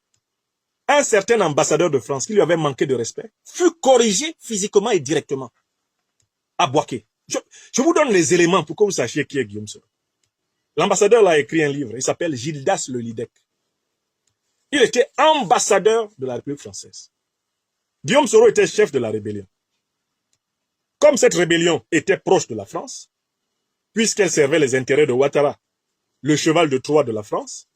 Speaker 1: un certain ambassadeur de France qui lui avait manqué de respect fut corrigé physiquement et directement à Bouaké. Je vous donne les éléments pour que vous sachiez qui est Guillaume Soro. L'ambassadeur a écrit un livre, il s'appelle Gildas le Lidec. Il était ambassadeur de la République française. Guillaume Soro était chef de la rébellion. Comme cette rébellion était proche de la France, puisqu'elle servait les intérêts de Ouattara, le cheval de Troie de la France,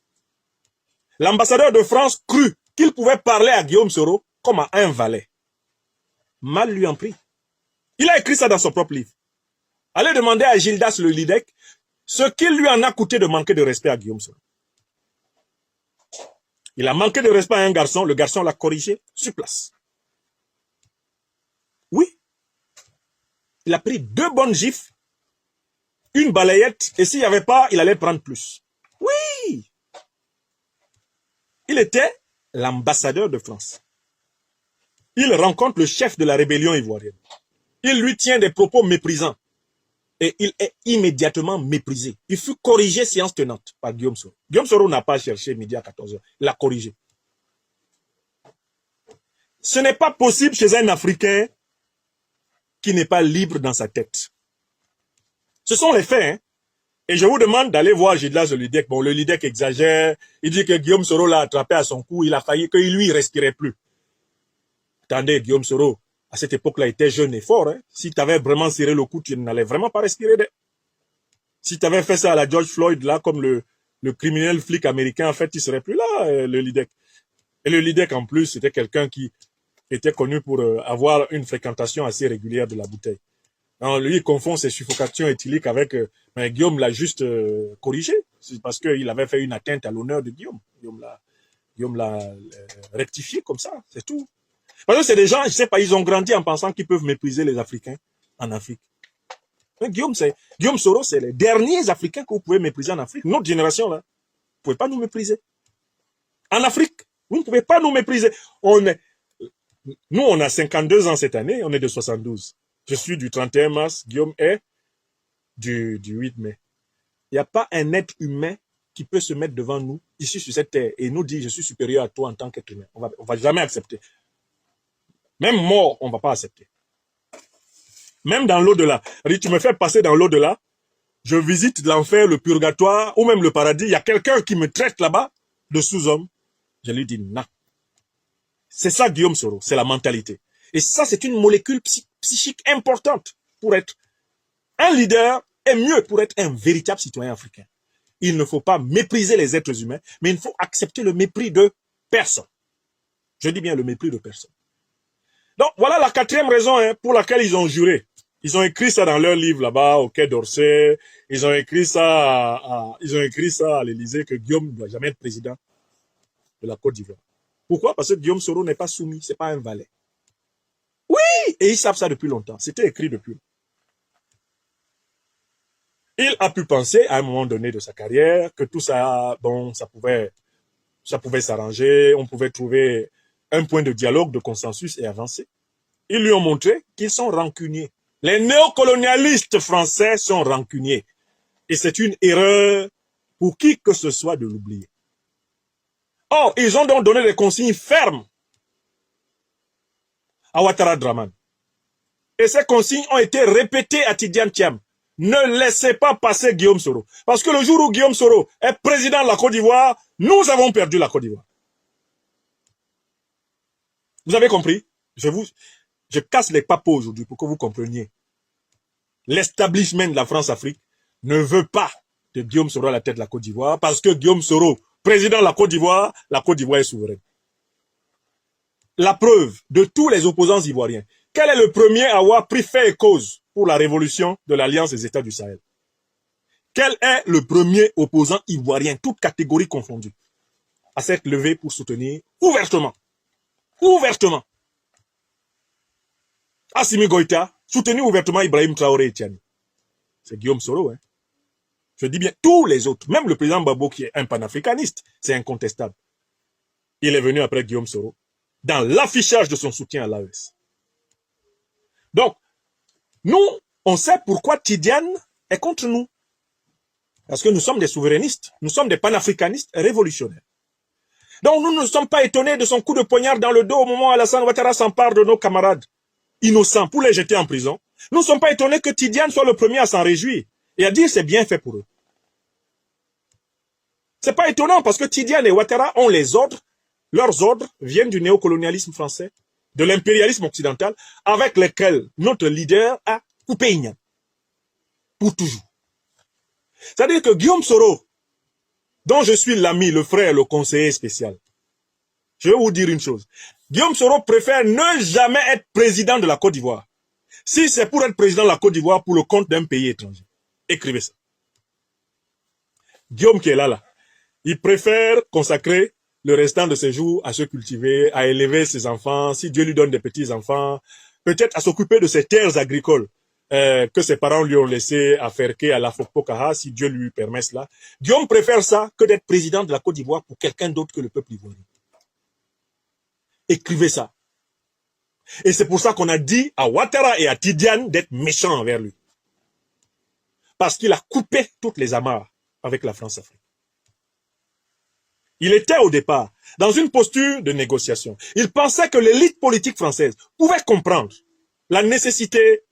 Speaker 1: l'ambassadeur de France crut qu'il pouvait parler à Guillaume Soro comme à un valet. Mal lui en prit. Il a écrit ça dans son propre livre. Allez demander à Gildas le Lidec ce qu'il lui en a coûté de manquer de respect à Guillaume Soro. Il a manqué de respect à un garçon, le garçon l'a corrigé sur place. Oui. Il a pris 2 bonnes gifles, une balayette, et s'il n'y avait pas, il allait prendre plus. Oui. Il était l'ambassadeur de France. Il rencontre le chef de la rébellion ivoirienne. Il lui tient des propos méprisants. Et il est immédiatement méprisé. Il fut corrigé séance tenante par Guillaume Soro. Guillaume Soro n'a pas cherché midi à 14h. Il l'a corrigé. Ce n'est pas possible chez un Africain qui n'est pas libre dans sa tête. Ce sont les faits. Hein? Et je vous demande d'aller voir Gildas le Lidec. Bon, le Lidec exagère. Il dit que Guillaume Soro l'a attrapé à son cou. Il a failli qu'il lui respirait plus. Attendez, Guillaume Soro, à cette époque-là, était jeune et fort. Hein? Si tu avais vraiment serré le cou, tu n'allais vraiment pas respirer. Si tu avais fait ça à la George Floyd, là, comme le criminel flic américain, en fait, il ne serait plus là, le Lidec. Et le Lidec, en plus, c'était quelqu'un qui était connu pour avoir une fréquentation assez régulière de la bouteille. Alors, lui, il confond ses suffocations éthyliques avec... mais Guillaume l'a juste corrigé. C'est parce qu'il avait fait une atteinte à l'honneur de Guillaume. Guillaume l'a rectifié comme ça, c'est tout. Parce que c'est des gens, je sais pas, ils ont grandi en pensant qu'ils peuvent mépriser les Africains en Afrique. Mais Guillaume Soro, c'est les derniers Africains que vous pouvez mépriser en Afrique. Notre génération, là, vous ne pouvez pas nous mépriser. En Afrique, vous ne pouvez pas nous mépriser. Nous, on a 52 ans cette année, on est de 72. Je suis du 31 mars, Guillaume est du 8 mai. Il n'y a pas un être humain qui peut se mettre devant nous, ici sur cette terre, et nous dire, je suis supérieur à toi en tant qu'être humain. On va jamais accepter. Même mort, on ne va pas accepter. Même dans l'au-delà. Tu me fais passer dans l'au-delà, je visite l'enfer, le purgatoire, ou même le paradis, il y a quelqu'un qui me traite là-bas de sous-homme. Je lui dis non. C'est ça Guillaume Soro, c'est la mentalité. Et ça, c'est une molécule psychique importante pour être un leader et mieux pour être un véritable citoyen africain. Il ne faut pas mépriser les êtres humains, mais il faut accepter le mépris de personne. Je dis bien le mépris de personne. Donc, voilà la quatrième raison pour laquelle ils ont juré. Ils ont écrit ça dans leur livre là-bas, au Quai d'Orsay. Ils ont écrit ça à l'Élysée, que Guillaume ne doit jamais être président de la Côte d'Ivoire. Pourquoi? Parce que Guillaume Soro n'est pas soumis, c'est pas un valet. Oui, et ils savent ça depuis longtemps. C'était écrit depuis. Il a pu penser à un moment donné de sa carrière que tout ça, bon, ça pouvait s'arranger, on pouvait trouver un point de dialogue, de consensus et avancer. Ils lui ont montré qu'ils sont rancuniers. Les néocolonialistes français sont rancuniers. Et c'est une erreur pour qui que ce soit de l'oublier. Or, ils ont donc donné des consignes fermes à Ouattara Draman. Et ces consignes ont été répétées à Tidiane Thiam. Ne laissez pas passer Guillaume Soro. Parce que le jour où Guillaume Soro est président de la Côte d'Ivoire, nous avons perdu la Côte d'Ivoire. Vous avez compris? Je casse les papos aujourd'hui pour que vous compreniez. L'establishment de la France-Afrique ne veut pas de Guillaume Soro à la tête de la Côte d'Ivoire parce que Guillaume Soro, président de la Côte d'Ivoire est souveraine. La preuve de tous les opposants ivoiriens. Quel est le premier à avoir pris fait et cause pour la révolution de l'Alliance des États du Sahel? Quel est le premier opposant ivoirien, toute catégorie confondue, à s'être levé pour soutenir ouvertement Assimi Goïta, soutenu ouvertement Ibrahim Traoré et Tiani. C'est Guillaume Soro, hein. Je dis bien tous les autres, même le président Babo qui est un panafricaniste, c'est incontestable. Il est venu après Guillaume Soro dans l'affichage de son soutien à l'AES. Donc, nous, on sait pourquoi Tidiane est contre nous. Parce que nous sommes des souverainistes, nous sommes des panafricanistes révolutionnaires. Donc, nous ne sommes pas étonnés de son coup de poignard dans le dos au moment où Alassane Ouattara s'empare de nos camarades innocents pour les jeter en prison. Nous ne sommes pas étonnés que Tidiane soit le premier à s'en réjouir et à dire c'est bien fait pour eux. C'est pas étonnant parce que Tidiane et Ouattara ont les ordres. Leurs ordres viennent du néocolonialisme français, de l'impérialisme occidental, avec lesquels notre leader a coupé Ignan. Pour toujours. C'est-à-dire que Guillaume Soro, dont je suis l'ami, le frère, le conseiller spécial, je vais vous dire une chose. Guillaume Soro préfère ne jamais être président de la Côte d'Ivoire. Si c'est pour être président de la Côte d'Ivoire pour le compte d'un pays étranger, écrivez ça. Guillaume qui est là, il préfère consacrer le restant de ses jours à se cultiver, à élever ses enfants, si Dieu lui donne des petits-enfants, peut-être à s'occuper de ses terres agricoles que ses parents lui ont laissées à Ferké, à la Fopokaha, si Dieu lui permet cela. Guillaume préfère ça que d'être président de la Côte d'Ivoire pour quelqu'un d'autre que le peuple ivoirien. Écrivez ça. Et c'est pour ça qu'on a dit à Ouattara et à Tidiane d'être méchants envers lui. Parce qu'il a coupé toutes les amarres avec la France-Afrique. Il était au départ dans une posture de négociation. Il pensait que l'élite politique française pouvait comprendre la nécessité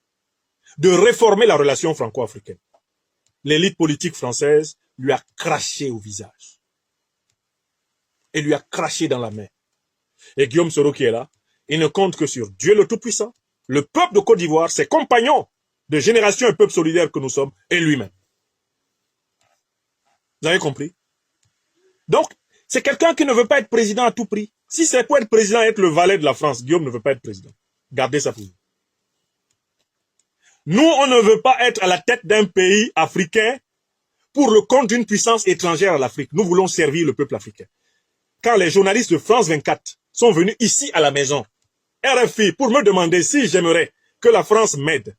Speaker 1: de réformer la relation franco-africaine. L'élite politique française lui a craché au visage. Et lui a craché dans la main. Et Guillaume Soro qui est là, il ne compte que sur Dieu le Tout-Puissant, le peuple de Côte d'Ivoire, ses compagnons de génération et peuple solidaire que nous sommes, et lui-même. Vous avez compris? Donc, c'est quelqu'un qui ne veut pas être président à tout prix. Si c'est pour être président et être le valet de la France, Guillaume ne veut pas être président. Gardez ça pour vous. Nous, on ne veut pas être à la tête d'un pays africain pour le compte d'une puissance étrangère à l'Afrique. Nous voulons servir le peuple africain. Quand les journalistes de France 24 sont venus ici à la maison, RFI, pour me demander si j'aimerais que la France m'aide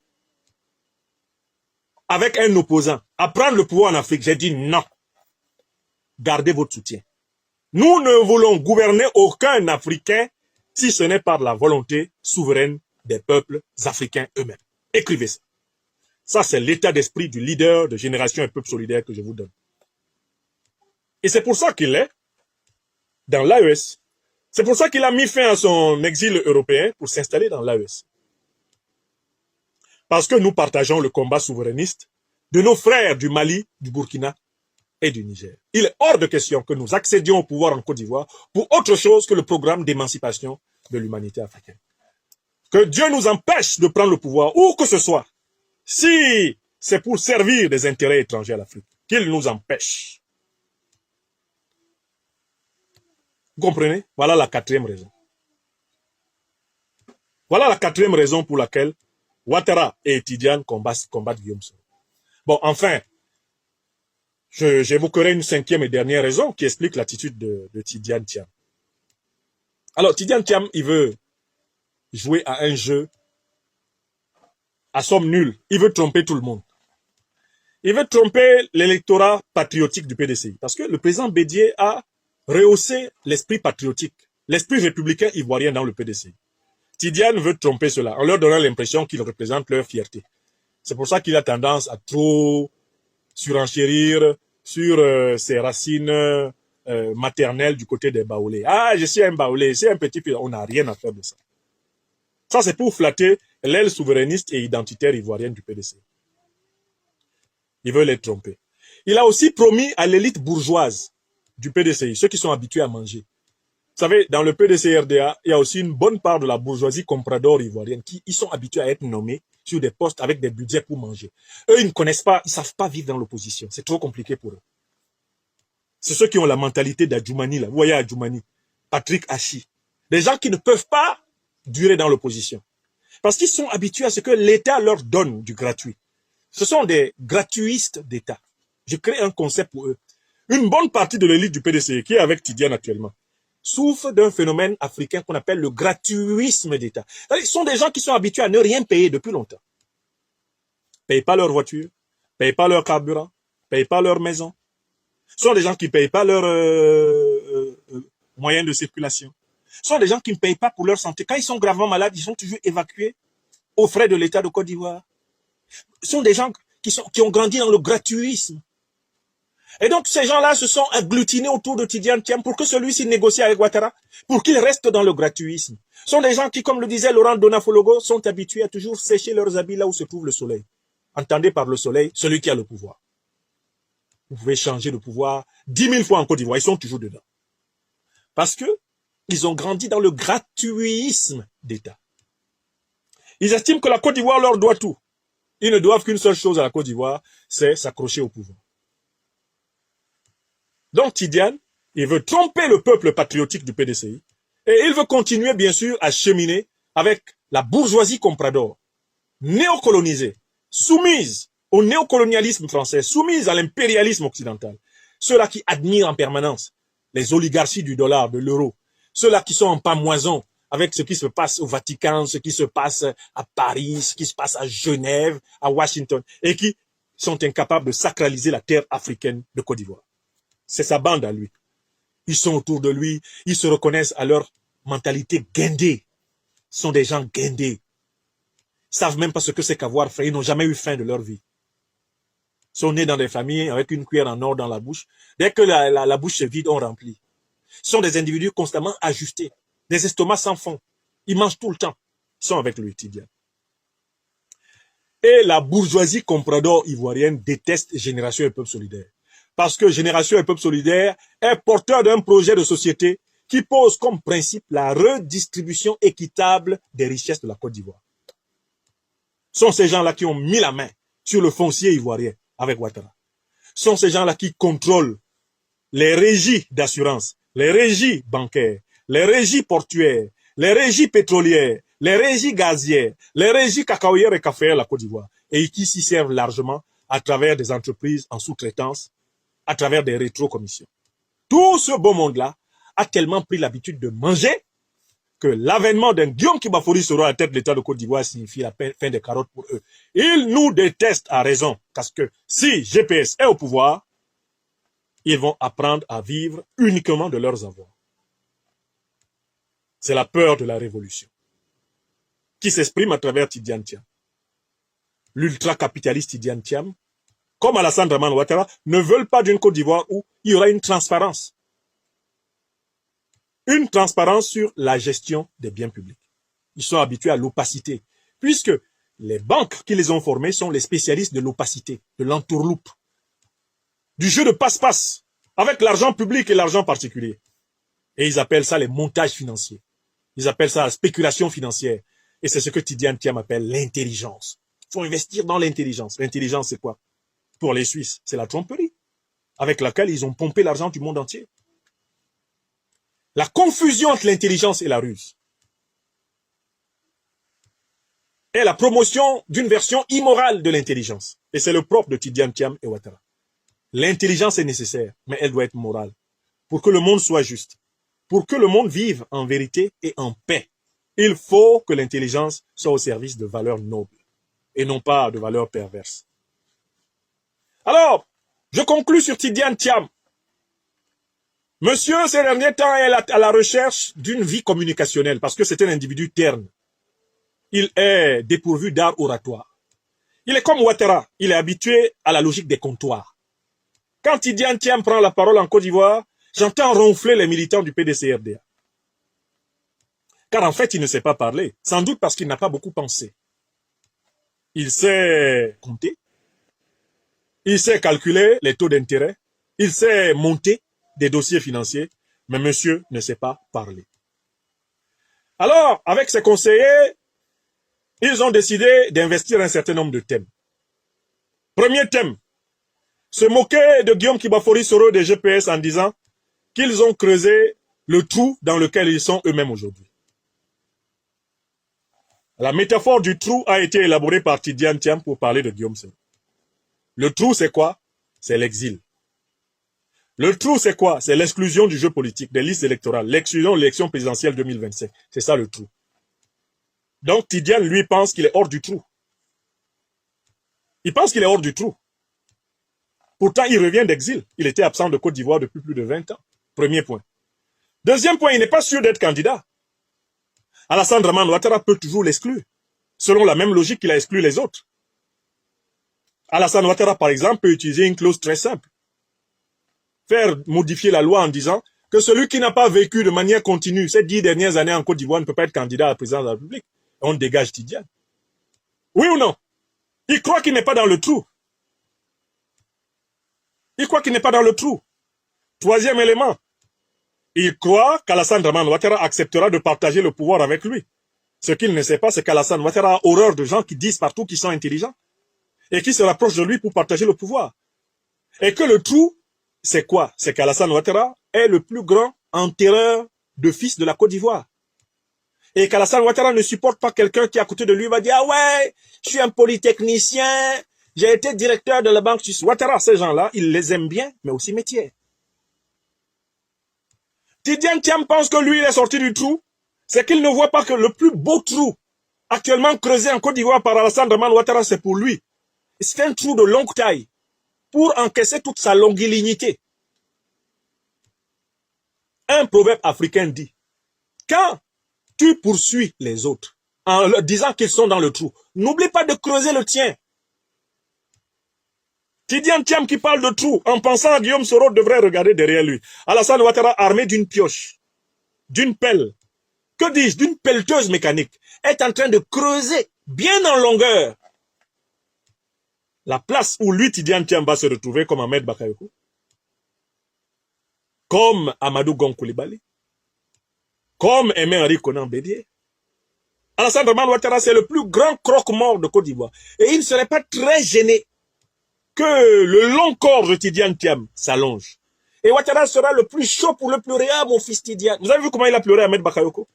Speaker 1: avec un opposant à prendre le pouvoir en Afrique, j'ai dit non. Gardez votre soutien. Nous ne voulons gouverner aucun Africain si ce n'est par la volonté souveraine des peuples africains eux-mêmes. Écrivez ça. Ça, c'est l'état d'esprit du leader de Génération et Peuple Solidaire que je vous donne. Et c'est pour ça qu'il est dans l'AES. C'est pour ça qu'il a mis fin à son exil européen pour s'installer dans l'AES. Parce que nous partageons le combat souverainiste de nos frères du Mali, du Burkina et du Niger. Il est hors de question que nous accédions au pouvoir en Côte d'Ivoire pour autre chose que le programme d'émancipation de l'humanité africaine. Que Dieu nous empêche de prendre le pouvoir, où que ce soit. Si c'est pour servir des intérêts étrangers à l'Afrique, qu'il nous empêche. Vous comprenez? Voilà la quatrième raison. Voilà la quatrième raison pour laquelle Ouattara et Tidiane combattent Guillaume Soro. Bon, enfin, j'évoquerai une cinquième et dernière raison qui explique l'attitude de Tidiane Thiam. Alors, Tidiane Thiam, il veut jouer à un jeu à somme nulle. Il veut tromper tout le monde. Il veut tromper l'électorat patriotique du PDCI. Parce que le président Bédié a rehaussé l'esprit patriotique, l'esprit républicain ivoirien dans le PDCI. Tidiane veut tromper cela en leur donnant l'impression qu'il représente leur fierté. C'est pour ça qu'il a tendance à trop surenchérir sur ses racines maternelles du côté des Baoulés. Ah, je suis un Baoulé, c'est un petit peu... On n'a rien à faire de ça. Ça, c'est pour flatter l'aile souverainiste et identitaire ivoirienne du PDC. Il veut les tromper. Il a aussi promis à l'élite bourgeoise du PDCI, ceux qui sont habitués à manger. Vous savez, dans le PDC-RDA, il y a aussi une bonne part de la bourgeoisie comprador ivoirienne qui ils sont habitués à être nommés sur des postes avec des budgets pour manger. Eux, ils ne connaissent pas, ils ne savent pas vivre dans l'opposition. C'est trop compliqué pour eux. C'est ceux qui ont la mentalité d'Adjoumani, là. Vous voyez Adjoumani, Patrick Hachi. Des gens qui ne peuvent pas durer dans l'opposition. Parce qu'ils sont habitués à ce que l'État leur donne du gratuit. Ce sont des gratuistes d'État. Je crée un concept pour eux. Une bonne partie de l'élite du PDC, qui est avec Tidiane actuellement, souffre d'un phénomène africain qu'on appelle le gratuisme d'État. Ce sont des gens qui sont habitués à ne rien payer depuis longtemps. Ils ne payent pas leur voiture, ne payent pas leur carburant, ne payent pas leur maison. Ce sont des gens qui ne payent pas leurs moyens de circulation. Ce sont des gens qui ne payent pas pour leur santé. Quand ils sont gravement malades, ils sont toujours évacués aux frais de l'État de Côte d'Ivoire. Ce sont des gens qui ont grandi dans le gratuisme. Et donc, ces gens-là se sont agglutinés autour de Tidiane Thiam pour que celui-ci négocie avec Ouattara, pour qu'il reste dans le gratuisme. Ce sont des gens qui, comme le disait Laurent Donafologo, sont habitués à toujours sécher leurs habits là où se trouve le soleil. Entendez par le soleil celui qui a le pouvoir. Vous pouvez changer de pouvoir 10 000 fois en Côte d'Ivoire, ils sont toujours dedans. Parce que ils ont grandi dans le gratuisme d'État. Ils estiment que la Côte d'Ivoire leur doit tout. Ils ne doivent qu'une seule chose à la Côte d'Ivoire, c'est s'accrocher au pouvoir. Donc Tidiane, il veut tromper le peuple patriotique du PDCI et il veut continuer bien sûr à cheminer avec la bourgeoisie comprador, néocolonisée, soumise au néocolonialisme français, soumise à l'impérialisme occidental. Ceux-là qui admirent en permanence les oligarchies du dollar, de l'euro, ceux-là qui sont en pamoison avec ce qui se passe au Vatican, ce qui se passe à Paris, ce qui se passe à Genève, à Washington, et qui sont incapables de sacraliser la terre africaine de Côte d'Ivoire. C'est sa bande à lui. Ils sont autour de lui, ils se reconnaissent à leur mentalité guindée. Ce sont des gens guindés. Ils savent même pas ce que c'est qu'avoir faim, ils n'ont jamais eu faim de leur vie. Ils sont nés dans des familles avec une cuillère en or dans la bouche. Dès que la bouche se vide, on remplit. Ce sont des individus constamment ajustés, des estomacs sans fond. Ils mangent tout le temps. Ils sont avec le Tidiane. Et la bourgeoisie comprador ivoirienne déteste Génération et Peuple Solidaire. Parce que Génération et Peuple Solidaire est porteur d'un projet de société qui pose comme principe la redistribution équitable des richesses de la Côte d'Ivoire. Ce sont ces gens-là qui ont mis la main sur le foncier ivoirien avec Ouattara. Ce sont ces gens-là qui contrôlent les régies d'assurance, les régies bancaires, les régies portuaires, les régies pétrolières, les régies gazières, les régies cacaoyères et caféières de la Côte d'Ivoire, et qui s'y servent largement à travers des entreprises en sous-traitance, à travers des rétrocommissions. Tout ce beau monde-là a tellement pris l'habitude de manger que l'avènement d'un Guillaume Kibafori Soro à la tête de l'État de Côte d'Ivoire signifie la fin des carottes pour eux. Ils nous détestent à raison, parce que si GPS est au pouvoir, ils vont apprendre à vivre uniquement de leurs avoirs. C'est la peur de la révolution qui s'exprime à travers Tidiane Thiam. L'ultra-capitaliste Tidiane Thiam, comme Alassane Dramane Ouattara, ne veulent pas d'une Côte d'Ivoire où il y aura une transparence. Une transparence sur la gestion des biens publics. Ils sont habitués à l'opacité, puisque les banques qui les ont formés sont les spécialistes de l'opacité, de l'entourloupe, du jeu de passe-passe, avec l'argent public et l'argent particulier. Et ils appellent ça les montages financiers. Ils appellent ça la spéculation financière. Et c'est ce que Tidiane Thiam appelle l'intelligence. Il faut investir dans l'intelligence. L'intelligence, c'est quoi? Pour les Suisses, c'est la tromperie, avec laquelle ils ont pompé l'argent du monde entier. La confusion entre l'intelligence et la ruse. Et la promotion d'une version immorale de l'intelligence. Et c'est le propre de Tidiane Thiam et Ouattara. L'intelligence est nécessaire, mais elle doit être morale. Pour que le monde soit juste. Pour que le monde vive en vérité et en paix. Il faut que l'intelligence soit au service de valeurs nobles. Et non pas de valeurs perverses. Alors, je conclus sur Tidiane Thiam. Monsieur, ces derniers temps, est à la recherche d'une vie communicationnelle parce que c'est un individu terne. Il est dépourvu d'art oratoire. Il est comme Ouattara, il est habitué à la logique des comptoirs. Quand Tidiane Thiam prend la parole en Côte d'Ivoire, j'entends ronfler les militants du PDC-RDA. Car en fait, il ne sait pas parler, sans doute parce qu'il n'a pas beaucoup pensé. Il sait compter, il sait calculer les taux d'intérêt, il sait monter des dossiers financiers, mais monsieur ne sait pas parler. Alors, avec ses conseillers, ils ont décidé d'investir un certain nombre de thèmes. Premier thème, se moquer de Guillaume Kibafori Soro des GPS en disant qu'ils ont creusé le trou dans lequel ils sont eux-mêmes aujourd'hui. La métaphore du trou a été élaborée par Tidiane Thiam pour parler de Guillaume Soro. Le trou, c'est quoi? C'est l'exil. Le trou, c'est quoi? C'est l'exclusion du jeu politique, des listes électorales, l'exclusion de l'élection présidentielle 2025. C'est ça le trou. Donc Tidiane, lui, pense qu'il est hors du trou. Il pense qu'il est hors du trou. Pourtant, il revient d'exil. Il était absent de Côte d'Ivoire depuis plus de 20 ans. Premier point. Deuxième point, il n'est pas sûr d'être candidat. Alassane Dramane Ouattara peut toujours l'exclure, selon la même logique qu'il a exclu les autres. Alassane Ouattara, par exemple, peut utiliser une clause très simple. Faire modifier la loi en disant que celui qui n'a pas vécu de manière continue ces 10 dernières années en Côte d'Ivoire ne peut pas être candidat à la présidence de la République. On dégage Tidiane. Oui ou non? Il croit qu'il n'est pas dans le trou. Il croit qu'il n'est pas dans le trou. Troisième élément. Il croit qu'Alassane Dramane Ouattara acceptera de partager le pouvoir avec lui. Ce qu'il ne sait pas, c'est qu'Alassane Ouattara a horreur de gens qui disent partout qu'ils sont intelligents et qui se rapprochent de lui pour partager le pouvoir. Et que le trou, c'est quoi? C'est qu'Alassane Ouattara est le plus grand enterreur de fils de la Côte d'Ivoire. Et qu'Alassane Ouattara ne supporte pas quelqu'un qui à côté de lui va dire « Ah ouais, je suis un polytechnicien, j'ai été directeur de la banque suisse. » Ouattara, ces gens-là, il les aime bien, mais aussi métier. Tidiane Thiam pense que lui, il est sorti du trou. C'est qu'il ne voit pas que le plus beau trou actuellement creusé en Côte d'Ivoire par Alassane Dramane Ouattara, c'est pour lui. C'est un trou de longue taille pour encaisser toute sa longilignité. Un proverbe africain dit, quand tu poursuis les autres en leur disant qu'ils sont dans le trou, n'oublie pas de creuser le tien. Tidiane Thiam qui parle de trou, en pensant à Guillaume Soro, devrait regarder derrière lui. Alassane Ouattara armé d'une pioche, d'une pelle, que dis-je, d'une pelleteuse mécanique, est en train de creuser bien en longueur la place où lui, Tidiane Thiam, va se retrouver comme Ahmed Bakayoko, comme Amadou Gon Coulibaly, comme Aimé Henri Konan Bédié. Alassane Dramane Ouattara, c'est le plus grand croque-mort de Côte d'Ivoire. Et il ne serait pas très gêné que le long corps de Tidiane Thiam s'allonge. Et Ouattara sera le plus chaud pour le pleurer. Ah, mon fils Tidiane. Vous avez vu comment il a pleuré Ahmed Bakayoko?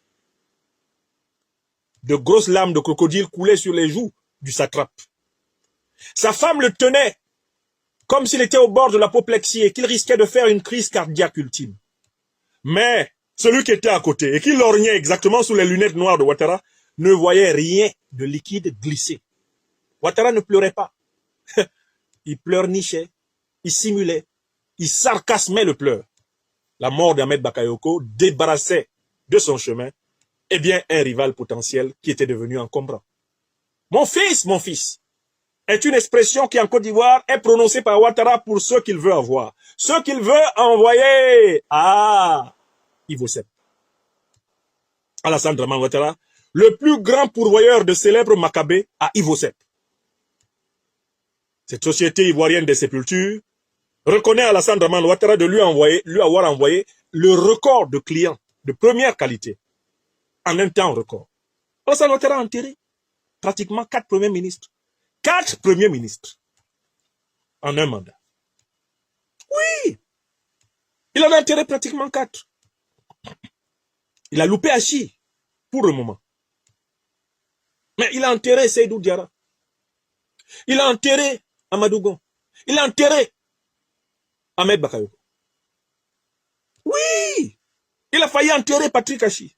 Speaker 1: De grosses larmes de crocodile coulaient sur les joues du satrape. Sa femme le tenait comme s'il était au bord de l'apoplexie et qu'il risquait de faire une crise cardiaque ultime. Mais celui qui était à côté et qui lorgnait exactement sous les lunettes noires de Ouattara ne voyait rien de liquide glisser. Ouattara ne pleurait pas. Il pleurnichait, il simulait, il sarcasmait le pleur. La mort d'Ahmed Bakayoko débarrassait de son chemin, eh bien, un rival potentiel qui était devenu encombrant. Mon fils, est une expression qui en Côte d'Ivoire est prononcée par Ouattara pour ceux qu'il veut avoir. Ceux qu'il veut envoyer à Ivo Sepp. Alassane Dramane Ouattara, le plus grand pourvoyeur de célèbres Maccabées à Ivo Sepp. Cette société ivoirienne des sépultures reconnaît Alassane Dramane Ouattara de lui avoir envoyé le record de clients de première qualité en un temps record. Alassane Ouattara a enterré pratiquement 4 premiers ministres. 4 premiers ministres en un mandat. Oui, il en a enterré pratiquement 4. Il a loupé Hachi pour le moment. Mais il a enterré Seydou Diarra. Il a enterré Amadou Gon. Il a enterré Ahmed Bakayoko. Oui, il a failli enterrer Patrick Hachi.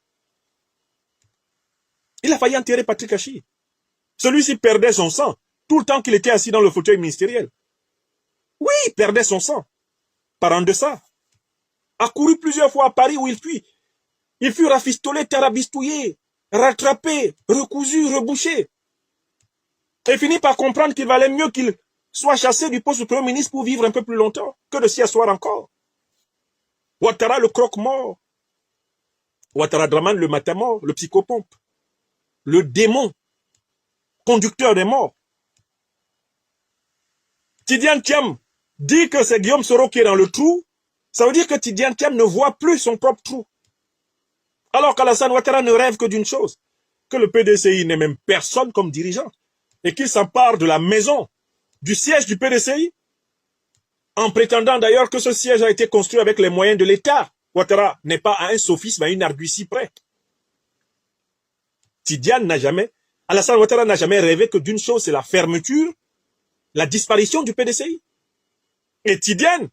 Speaker 1: Il a failli enterrer Patrick Hachi. Celui-ci perdait son sang tout le temps qu'il était assis dans le fauteuil ministériel. Oui, il perdait son sang par en deçà. A couru plusieurs fois à Paris où il fuit. Il fut rafistolé, tarabistouillé, rattrapé, recousu, rebouché. Et finit par comprendre qu'il valait mieux qu'il soit chassé du poste de Premier ministre pour vivre un peu plus longtemps que de s'y asseoir encore. Ouattara, le croque-mort. Ouattara Draman, le matamort, le psychopompe. Le démon, conducteur des morts. Tidiane Thiam dit que c'est Guillaume Soro qui est dans le trou. Ça veut dire que Tidiane Thiam ne voit plus son propre trou. Alors qu'Alassane Ouattara ne rêve que d'une chose, que le PDCI n'ait même personne comme dirigeant et qu'il s'empare de la maison, du siège du PDCI, en prétendant d'ailleurs que ce siège a été construit avec les moyens de l'État. Ouattara n'est pas à un sophisme, à une argutie près. Alassane Ouattara n'a jamais rêvé que d'une chose, c'est la fermeture, la disparition du PDCI. Et Tidiane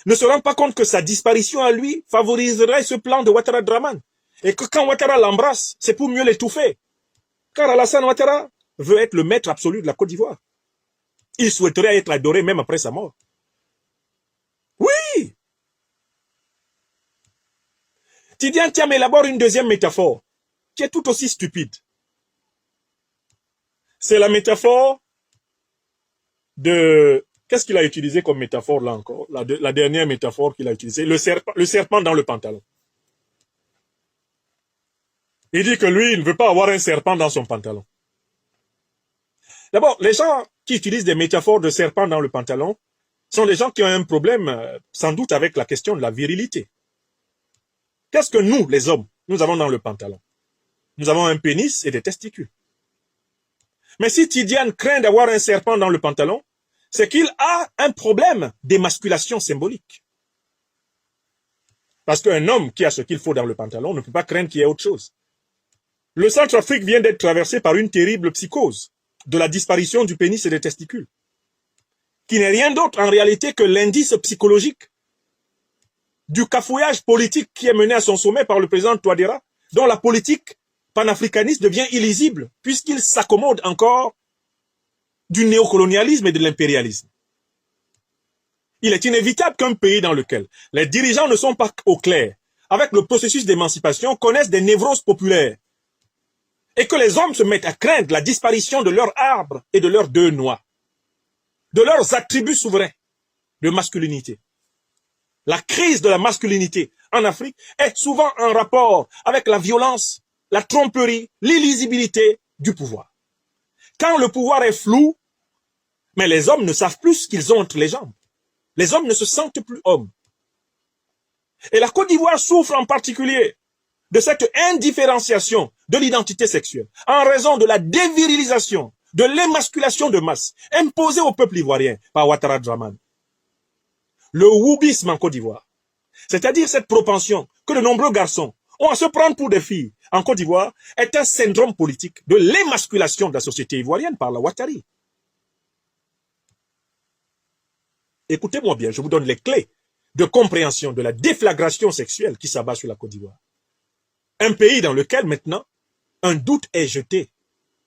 Speaker 1: ne se rend pas compte que sa disparition à lui favoriserait ce plan de Ouattara Draman. Et que quand Ouattara l'embrasse, c'est pour mieux l'étouffer. Car Alassane Ouattara veut être le maître absolu de la Côte d'Ivoire. Il souhaiterait être adoré même après sa mort. Oui! Tidiane Thiam élabore une deuxième métaphore, qui est tout aussi stupide. C'est la métaphore de... Qu'est-ce qu'il a utilisé comme métaphore là encore? La dernière métaphore qu'il a utilisée, le serpent dans le pantalon. Il dit que lui, il ne veut pas avoir un serpent dans son pantalon. D'abord, les gens qui utilisent des métaphores de serpent dans le pantalon sont des gens qui ont un problème, sans doute, avec la question de la virilité. Qu'est-ce que nous, les hommes, nous avons dans le pantalon? Nous avons un pénis et des testicules. Mais si Tidiane craint d'avoir un serpent dans le pantalon, c'est qu'il a un problème d'émasculation symbolique. Parce qu'un homme qui a ce qu'il faut dans le pantalon ne peut pas craindre qu'il y ait autre chose. Le Centrafrique vient d'être traversé par une terrible psychose de la disparition du pénis et des testicules, qui n'est rien d'autre en réalité que l'indice psychologique du cafouillage politique qui est mené à son sommet par le président Touadéra, dont la politique panafricaniste devient illisible, puisqu'il s'accommode encore du néocolonialisme et de l'impérialisme. Il est inévitable qu'un pays dans lequel les dirigeants ne sont pas au clair avec le processus d'émancipation connaissent des névroses populaires et que les hommes se mettent à craindre la disparition de leur arbre et de leurs deux noix, de leurs attributs souverains de masculinité. La crise de la masculinité en Afrique est souvent en rapport avec la violence, la tromperie, l'illisibilité du pouvoir. Quand le pouvoir est flou, mais les hommes ne savent plus ce qu'ils ont entre les jambes. Les hommes ne se sentent plus hommes. Et la Côte d'Ivoire souffre en particulier de cette indifférenciation de l'identité sexuelle en raison de la dévirilisation, de l'émasculation de masse imposée au peuple ivoirien par Ouattara Draman. Le woubisme en Côte d'Ivoire, c'est-à-dire cette propension que de nombreux garçons ont à se prendre pour des filles en Côte d'Ivoire, est un syndrome politique de l'émasculation de la société ivoirienne par la Ouattari. Écoutez-moi bien, je vous donne les clés de compréhension de la déflagration sexuelle qui s'abat sur la Côte d'Ivoire. Un pays dans lequel maintenant un doute est jeté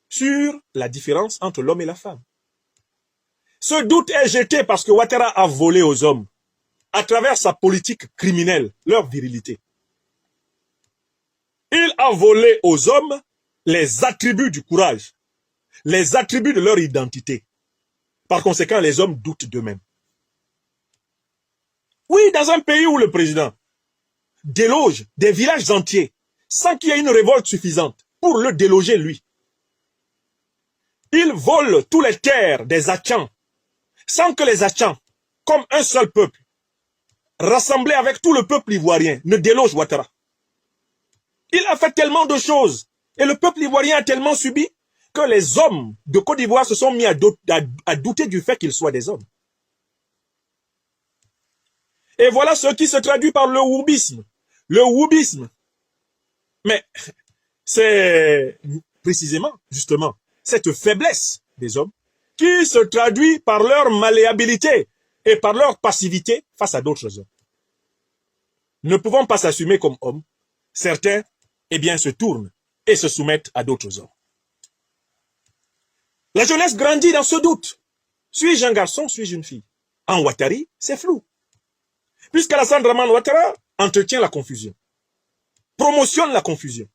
Speaker 1: sur la différence entre l'homme et la femme. Ce doute est jeté parce que Ouattara a volé aux hommes, à travers sa politique criminelle, leur virilité. Il a volé aux hommes les attributs du courage, les attributs de leur identité. Par conséquent, les hommes doutent d'eux-mêmes. Oui, dans un pays où le président déloge des villages entiers sans qu'il y ait une révolte suffisante pour le déloger lui. Il vole tous les terres des Achans sans que les Achans, comme un seul peuple, rassemblés avec tout le peuple ivoirien, ne délogent Ouattara. Il a fait tellement de choses Et le peuple ivoirien a tellement subi que les hommes de Côte d'Ivoire se sont mis à douter du fait qu'ils soient des hommes. Et voilà ce qui se traduit par le woubisme. Le woubisme. Mais c'est précisément, justement, cette faiblesse des hommes qui se traduit par leur malléabilité et par leur passivité face à d'autres hommes. Ne pouvant pas s'assumer comme hommes, certains, eh bien, se tournent et se soumettent à d'autres hommes. La jeunesse grandit dans ce doute. Suis-je un garçon, suis-je une fille? En Ouattari, c'est flou. Puisqu'Alassane Dramane Ouattara entretient la confusion, promotionne la confusion.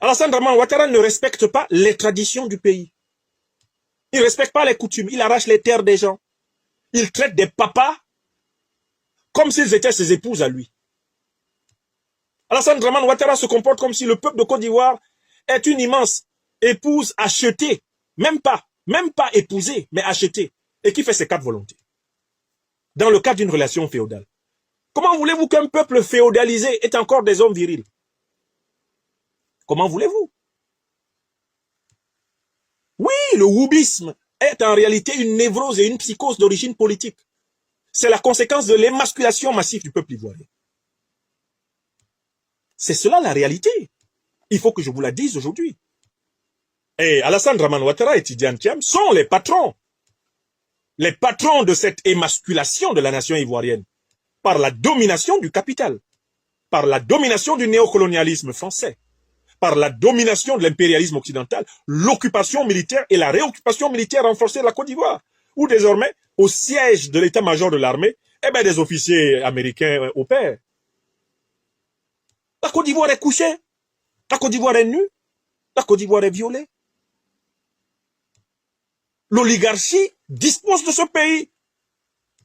Speaker 1: Alassane Dramane Ouattara ne respecte pas les traditions du pays. Il ne respecte pas les coutumes, il arrache les terres des gens. Il traite des papas comme s'ils étaient ses épouses à lui. Alassane Dramane Ouattara se comporte comme si le peuple de Côte d'Ivoire est une immense épouse achetée, même pas épousée, mais achetée, et qui fait ses quatre volontés. Dans le cadre d'une relation féodale. Comment voulez-vous qu'un peuple féodalisé ait encore des hommes virils? Comment voulez-vous? Oui, le woubisme est en réalité une névrose et une psychose d'origine politique. C'est la conséquence de l'émasculation massive du peuple ivoirien. C'est cela la réalité. Il faut que je vous la dise aujourd'hui. Et Alassane Dramane Ouattara et Tidiane Thiam sont les patrons de cette émasculation de la nation ivoirienne, par la domination du capital, par la domination du néocolonialisme français, par la domination de l'impérialisme occidental, l'occupation militaire et la réoccupation militaire renforcée de la Côte d'Ivoire, où désormais, au siège de l'état-major de l'armée, eh bien, des officiers américains opèrent. La Côte d'Ivoire est couchée, la Côte d'Ivoire est nue, la Côte d'Ivoire est violée. L'oligarchie dispose de ce pays,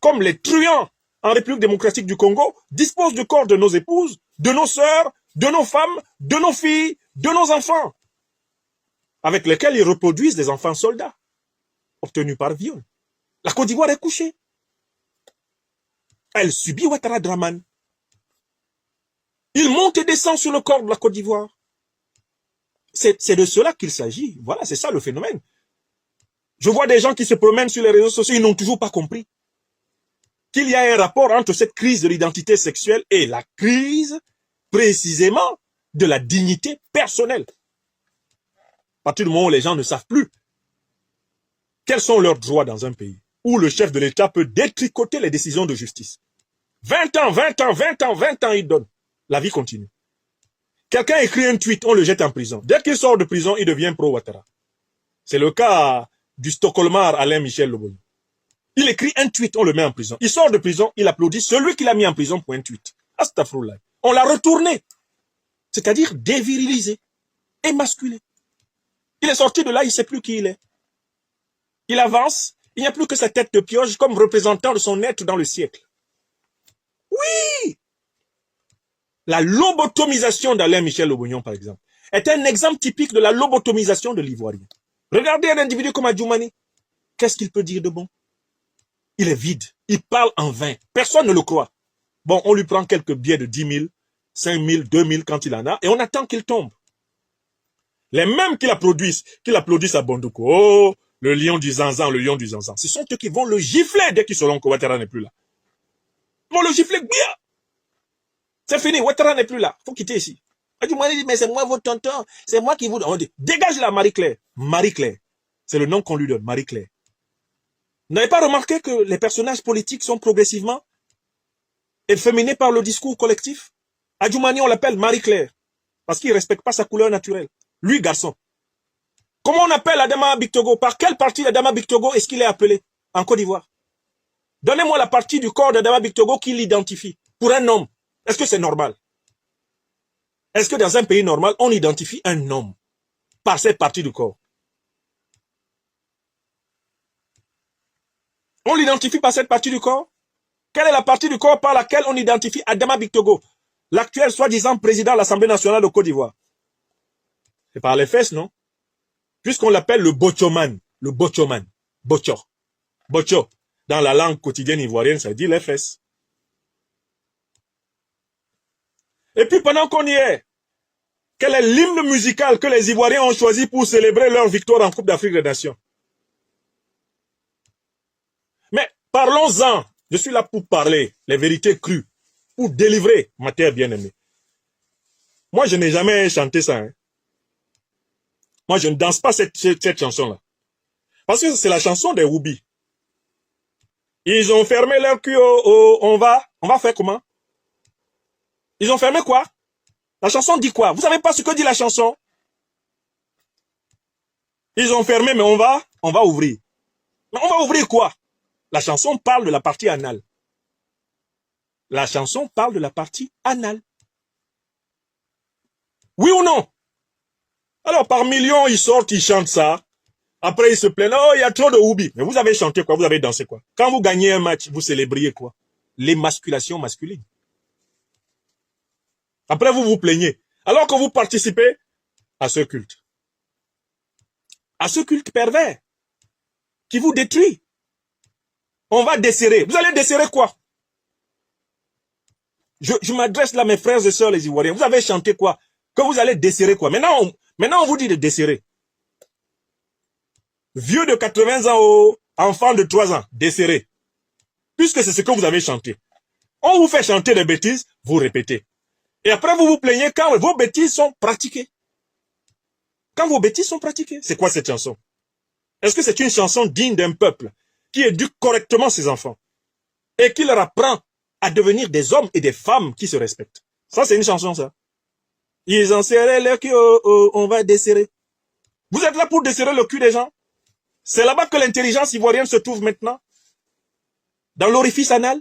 Speaker 1: comme les truands en République démocratique du Congo disposent du corps de nos épouses, de nos sœurs, de nos femmes, de nos filles, de nos enfants, avec lesquels ils reproduisent des enfants soldats, obtenus par viol. La Côte d'Ivoire est couchée. Elle subit Ouattara Dramane. Il monte et descend sur le corps de la Côte d'Ivoire. C'est de cela qu'il s'agit. Voilà, c'est ça le phénomène. Je vois des gens qui se promènent sur les réseaux sociaux, ils n'ont toujours pas compris qu'il y a un rapport entre cette crise de l'identité sexuelle et la crise, précisément, de la dignité personnelle. À partir du moment où les gens ne savent plus quels sont leurs droits dans un pays, où le chef de l'État peut détricoter les décisions de justice. 20 ans, il donne. La vie continue. Quelqu'un écrit un tweet, on le jette en prison. Dès qu'il sort de prison, il devient pro-Ouattara. C'est le cas du Stockholmar Alain Michel Lobogny. Il écrit un tweet, on le met en prison. Il sort de prison, il applaudit celui qui l'a mis en prison pour un tweet. Astaghfirullah. On l'a retourné. C'est-à-dire dévirilisé, émasculé. Il est sorti de là, il ne sait plus qui il est. Il avance, il n'y a plus que sa tête de pioche comme représentant de son être dans le siècle. Oui! La lobotomisation d'Alain Michel Lobogny, par exemple, est un exemple typique de la lobotomisation de l'Ivoirien. Regardez un individu comme Adjoumani. Qu'est-ce qu'il peut dire de bon? Il est vide. Il parle en vain. Personne ne le croit. Bon, on lui prend quelques billets de 10 000, 5 000, 2 000 quand il en a, et on attend qu'il tombe. Les mêmes qui l'applaudissent à Bondoukou. Oh, le lion du Zanzan, le lion du Zanzan. Ce sont eux qui vont le gifler dès qu'ils sauront que Ouattara n'est plus là. Ils vont le gifler bien. C'est fini, Ouattara n'est plus là. Il faut quitter ici. Adjoumani dit, mais c'est moi votre tonton. C'est moi qui vous... On dit, dégage la Marie-Claire. Marie-Claire. C'est le nom qu'on lui donne, Marie-Claire. Vous n'avez pas remarqué que les personnages politiques sont progressivement efféminés par le discours collectif? Adjoumani, on l'appelle Marie-Claire. Parce qu'il ne respecte pas sa couleur naturelle. Lui, garçon. Comment on appelle Adama Bictogo? Par quelle partie d'Adama Bictogo est-ce qu'il est appelé en Côte d'Ivoire? Donnez-moi la partie du corps d'Adama Bictogo qui l'identifie. Pour un homme, est-ce que c'est normal? Est-ce que dans un pays normal, on identifie un homme par cette partie du corps? On l'identifie par cette partie du corps? Quelle est la partie du corps par laquelle on identifie Adama Bictogo, l'actuel soi-disant président de l'Assemblée nationale de Côte d'Ivoire? C'est par les fesses, non? Puisqu'on l'appelle le bochoman, le bochoman, bocho, bocho. Dans la langue quotidienne ivoirienne, ça dit les fesses. Et puis pendant qu'on y est, Quel est l'hymne musical que les Ivoiriens ont choisi pour célébrer leur victoire en Coupe d'Afrique des Nations? Mais parlons-en. Je suis là pour parler les vérités crues, pour délivrer ma terre bien-aimée. Moi, je n'ai jamais chanté ça. Hein. Moi, je ne danse pas cette chanson-là. Parce que c'est la chanson des Woubi. Ils ont fermé leur cul on va faire comment? Ils ont fermé quoi? La chanson dit quoi? Vous savez pas ce que dit la chanson? Ils ont fermé, mais on va ouvrir. Mais on va ouvrir quoi? La chanson parle de la partie anale. La chanson parle de la partie anale. Oui ou non? Alors, par millions, ils sortent, ils chantent ça. Après, ils se plaignent. Oh, il y a trop de Woubi. Mais vous avez chanté quoi? Vous avez dansé quoi? Quand vous gagnez un match, vous célébriez quoi? L'émasculation masculine. Après, vous vous plaignez. Alors que vous participez à ce culte. À ce culte pervers. Qui vous détruit. On va desserrer. Vous allez desserrer quoi? Je m'adresse là, mes frères et sœurs, les Ivoiriens. Vous avez chanté quoi? Que vous allez desserrer quoi? Maintenant, on vous dit de desserrer. Vieux de 80 ans, enfant de 3 ans, desserrer. Puisque c'est ce que vous avez chanté. On vous fait chanter des bêtises, vous répétez. Et après, vous vous plaignez quand vos bêtises sont pratiquées. Quand vos bêtises sont pratiquées. C'est quoi cette chanson? Est-ce que c'est une chanson digne d'un peuple qui éduque correctement ses enfants et qui leur apprend à devenir des hommes et des femmes qui se respectent? Ça, c'est une chanson, ça. Ils ont serré leur cul, on va desserrer. Vous êtes là pour desserrer le cul des gens? C'est là-bas que l'intelligence ivoirienne se trouve maintenant. Dans l'orifice anal.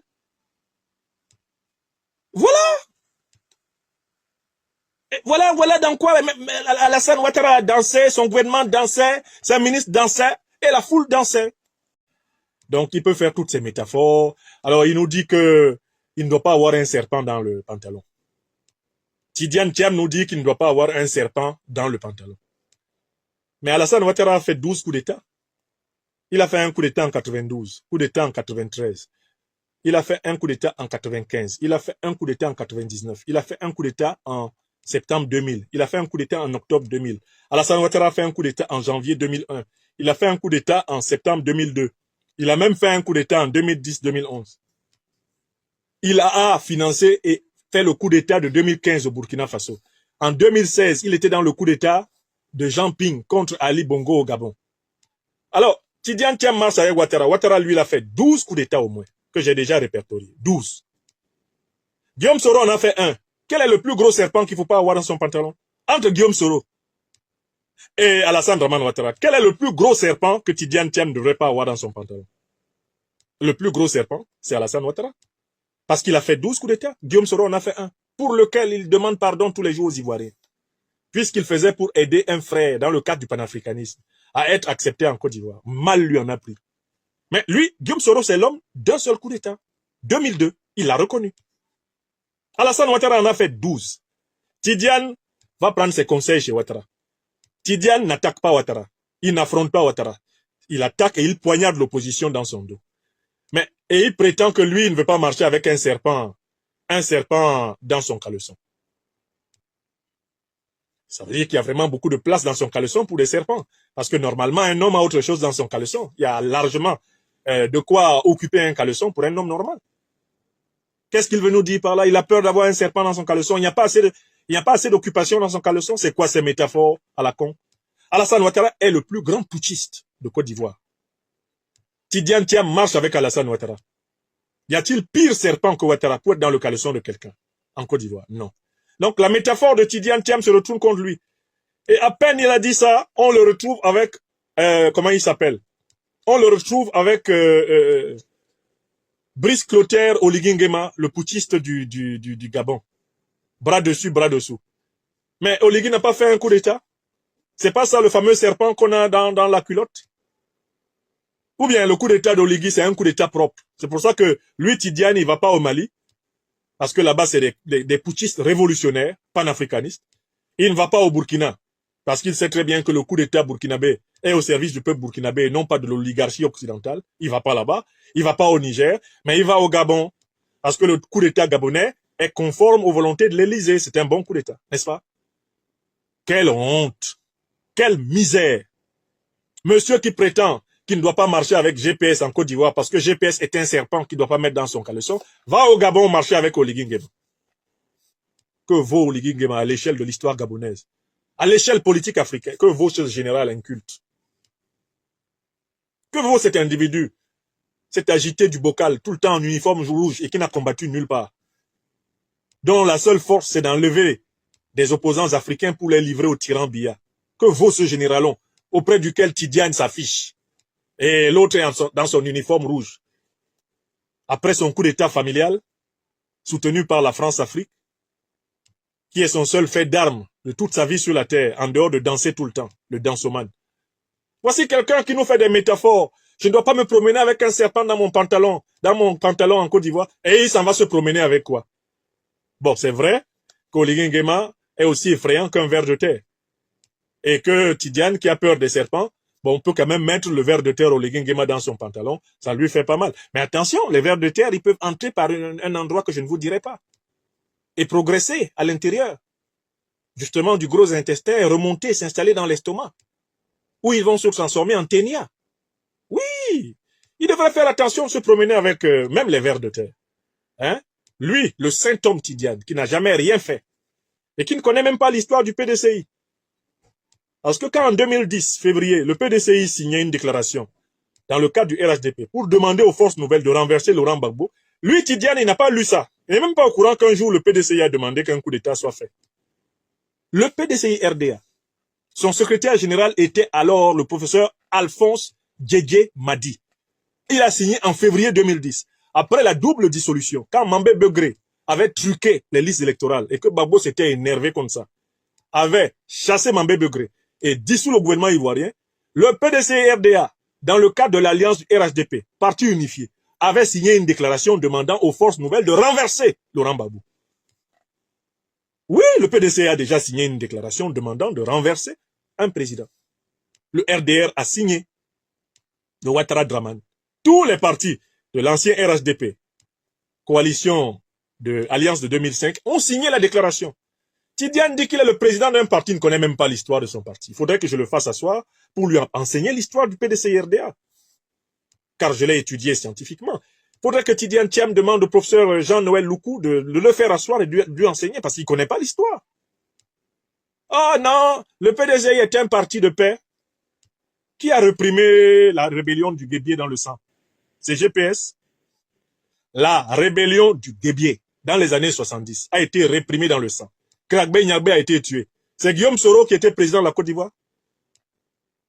Speaker 1: Voilà. Et voilà dans quoi Alassane Ouattara dansait, son gouvernement dansait, sa ministre dansait, et la foule dansait. Donc, il peut faire toutes ces métaphores. Alors, il nous dit que il ne doit pas avoir un serpent dans le pantalon. Tidiane Thiam nous dit qu'il ne doit pas avoir un serpent dans le pantalon. Mais Alassane Ouattara a fait 12 coups d'État. Il a fait un coup d'État en 92, coup d'État en 93. Il a fait un coup d'État en 95. Il a fait un coup d'État en 99. Il a fait un coup d'État en septembre 2000. Il a fait un coup d'État en octobre 2000. Alassane Ouattara a fait un coup d'État en janvier 2001. Il a fait un coup d'État en septembre 2002. Il a même fait un coup d'État en 2010-2011. Il a financé et fait le coup d'État de 2015 au Burkina Faso. En 2016, il était dans le coup d'État de Jean Ping contre Ali Bongo au Gabon. Alors, Tidiane Thiam marche avec Ouattara. Ouattara, lui, il a fait 12 coups d'État au moins, que j'ai déjà répertorié. 12. Guillaume Soro en a fait un. Quel est le plus gros serpent qu'il ne faut pas avoir dans son pantalon? Entre Guillaume Soro et Alassane Draman Ouattara, quel est le plus gros serpent que Tidiane Thiam ne devrait pas avoir dans son pantalon? Le plus gros serpent, c'est Alassane Ouattara. Parce qu'il a fait 12 coups d'État. Guillaume Soro en a fait un, pour lequel il demande pardon tous les jours aux Ivoiriens. Puisqu'il faisait pour aider un frère dans le cadre du panafricanisme à être accepté en Côte d'Ivoire. Mal lui en a pris. Mais lui, Guillaume Soro, c'est l'homme d'un seul coup d'État. 2002, il l'a reconnu. Alassane Ouattara en a fait 12. Tidiane va prendre ses conseils chez Ouattara. Tidiane n'attaque pas Ouattara. Il n'affronte pas Ouattara. Il attaque et il poignarde l'opposition dans son dos. Et il prétend que lui, il ne veut pas marcher avec un serpent dans son caleçon. Ça veut dire qu'il y a vraiment beaucoup de place dans son caleçon pour des serpents. Parce que normalement, un homme a autre chose dans son caleçon. Il y a largement de quoi occuper un caleçon pour un homme normal. Qu'est-ce qu'il veut nous dire par là? Il a peur d'avoir un serpent dans son caleçon. Il n'y a pas assez d'occupation dans son caleçon. C'est quoi ces métaphores à la con? Alassane Ouattara est le plus grand putschiste de Côte d'Ivoire. Tidiane Thiam marche avec Alassane Ouattara. Y a-t-il pire serpent que Ouattara pour être dans le caleçon de quelqu'un en Côte d'Ivoire? Non. Donc la métaphore de Tidiane Thiam se retourne contre lui. Et à peine il a dit ça, on le retrouve avec, comment il s'appelle? On le retrouve avec Brice Clotaire Oligui Nguema, le putschiste du Gabon. Bras dessus, bras dessous. Mais Oligui n'a pas fait un coup d'État. C'est pas ça le fameux serpent qu'on a dans la culotte? Ou bien le coup d'État d'Oligui, c'est un coup d'État propre. C'est pour ça que lui, Tidiane, il va pas au Mali. Parce que là-bas, c'est des putschistes révolutionnaires, panafricanistes. Il ne va pas au Burkina. Parce qu'il sait très bien que le coup d'État burkinabé est au service du peuple burkinabé et non pas de l'oligarchie occidentale. Il va pas là-bas. Il va pas au Niger. Mais il va au Gabon. Parce que le coup d'État gabonais est conforme aux volontés de l'Élysée. C'est un bon coup d'État, n'est-ce pas? Quelle honte! Quelle misère! Monsieur qui prétend qu'il ne doit pas marcher avec GPS en Côte d'Ivoire parce que GPS est un serpent qu'il ne doit pas mettre dans son caleçon, va au Gabon marcher avec Oligui Nguema. Que vaut Oligui Nguema à l'échelle de l'histoire gabonaise? À l'échelle politique africaine, que vaut ce général inculte? Que vaut cet individu, cet agité du bocal, tout le temps en uniforme rouge et qui n'a combattu nulle part, dont la seule force c'est d'enlever des opposants africains pour les livrer au tyran Biya? Que vaut ce généralon auprès duquel Tidiane s'affiche et l'autre est dans son uniforme rouge? Après son coup d'état familial, soutenu par la France-Afrique, qui est son seul fait d'armes de toute sa vie sur la terre, en dehors de danser tout le temps, le dansomane. Voici quelqu'un qui nous fait des métaphores. Je ne dois pas me promener avec un serpent dans mon pantalon en Côte d'Ivoire, et il s'en va se promener avec quoi? Bon, c'est vrai qu'Oligui Nguema est aussi effrayant qu'un ver de terre. Et que Tidiane, qui a peur des serpents, bon, on peut quand même mettre le ver de terre Oligui Nguema dans son pantalon, ça lui fait pas mal. Mais attention, les vers de terre, ils peuvent entrer par un endroit que je ne vous dirai pas. Et progresser à l'intérieur, justement du gros intestin, et remonter, s'installer dans l'estomac, où ils vont se transformer en ténia. Oui, il devrait faire attention de se promener avec même les vers de terre. Hein? Lui, le saint homme Tidiane, qui n'a jamais rien fait, et qui ne connaît même pas l'histoire du PDCI. Parce que quand en 2010, février, le PDCI signait une déclaration dans le cadre du RHDP pour demander aux forces nouvelles de renverser Laurent Gbagbo, lui, Tidiane, il n'a pas lu ça. Il n'est même pas au courant qu'un jour, le PDCI a demandé qu'un coup d'État soit fait. Le PDCI RDA, son secrétaire général était alors le professeur Alphonse Djedje Madi. Il a signé en février 2010, après la double dissolution, quand Mambé Begré avait truqué les listes électorales et que Gbagbo s'était énervé comme ça, avait chassé Mambé Begré et dissous le gouvernement ivoirien, le PDCI RDA, dans le cadre de l'alliance du RHDP, parti unifié, avait signé une déclaration demandant aux forces nouvelles de renverser Laurent Gbagbo. Oui, le PDCI a déjà signé une déclaration demandant de renverser un président. Le RDR a signé, le Ouattara Draman. Tous les partis de l'ancien RHDP, coalition de Alliance de 2005, ont signé la déclaration. Tidiane dit qu'il est le président d'un parti, il ne connaît même pas l'histoire de son parti. Il faudrait que je le fasse asseoir pour lui enseigner l'histoire du PDCI-RDA. Car je l'ai étudié scientifiquement. Il faudrait que Tidiane Thiam demande au professeur Jean-Noël Loukou de le faire asseoir et de lui enseigner parce qu'il ne connaît pas l'histoire. Oh non, le PDCI est un parti de paix qui a réprimé la rébellion du Guébié dans le sang. C'est GPS. La rébellion du Guébié dans les années 70 a été réprimée dans le sang. Kragbe Nyagbe a été tué. C'est Guillaume Soro qui était président de la Côte d'Ivoire.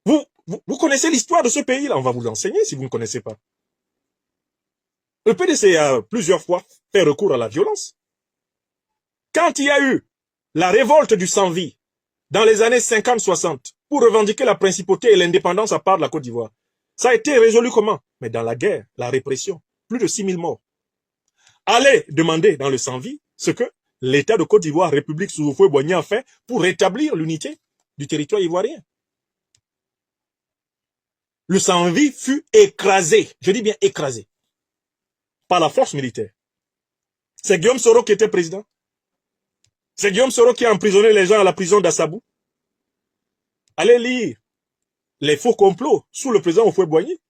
Speaker 1: Vous connaissez l'histoire de ce pays-là. On va vous l'enseigner si vous ne connaissez pas. Le PDC a plusieurs fois fait recours à la violence. Quand il y a eu la révolte du sans-vie dans les années 50-60 pour revendiquer la principauté et l'indépendance à part de la Côte d'Ivoire, ça a été résolu comment? Mais dans la guerre, la répression, plus de 6000 morts. Allez demander dans le sans-vie ce que l'État de Côte d'Ivoire, République sous Houphouët-Boigny a fait pour rétablir l'unité du territoire ivoirien. Le sans-vie fut écrasé, je dis bien écrasé, par la force militaire. C'est Guillaume Soro qui était président. C'est Guillaume Soro qui a emprisonné les gens à la prison d'Assabou. Allez lire les faux complots sous le président Houphouët-Boigny.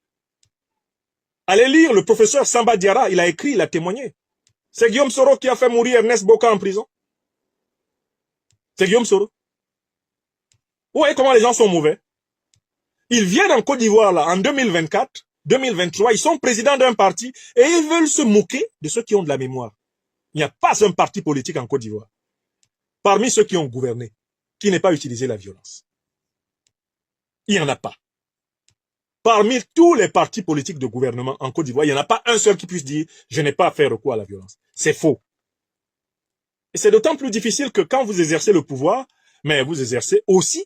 Speaker 1: Allez lire le professeur Samba Diarra, il a écrit, il a témoigné. C'est Guillaume Soro qui a fait mourir Ernest Boka en prison. C'est Guillaume Soro. Vous voyez comment les gens sont mauvais. Ils viennent en Côte d'Ivoire là en 2024, 2023, ils sont présidents d'un parti et ils veulent se moquer de ceux qui ont de la mémoire. Il n'y a pas un parti politique en Côte d'Ivoire, parmi ceux qui ont gouverné, qui n'ait pas utilisé la violence. Il n'y en a pas. Parmi tous les partis politiques de gouvernement en Côte d'Ivoire, il n'y en a pas un seul qui puisse dire « je n'ai pas fait recours à la violence ». C'est faux. Et c'est d'autant plus difficile que quand vous exercez le pouvoir, mais vous exercez aussi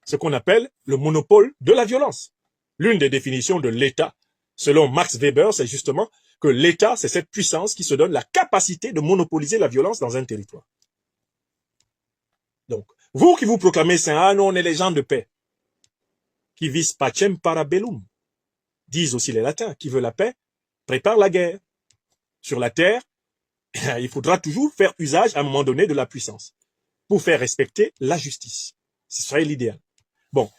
Speaker 1: ce qu'on appelle le monopole de la violence. L'une des définitions de l'État, selon Max Weber, c'est justement que l'État, c'est cette puissance qui se donne la capacité de monopoliser la violence dans un territoire. Donc, vous qui vous proclamez saint, ah non, on est les gens de paix, qui vis pacem para bellum, disent aussi les latins, qui veut la paix, prépare la guerre. Sur la terre, il faudra toujours faire usage à un moment donné de la puissance, pour faire respecter la justice. Ce serait l'idéal. Bon,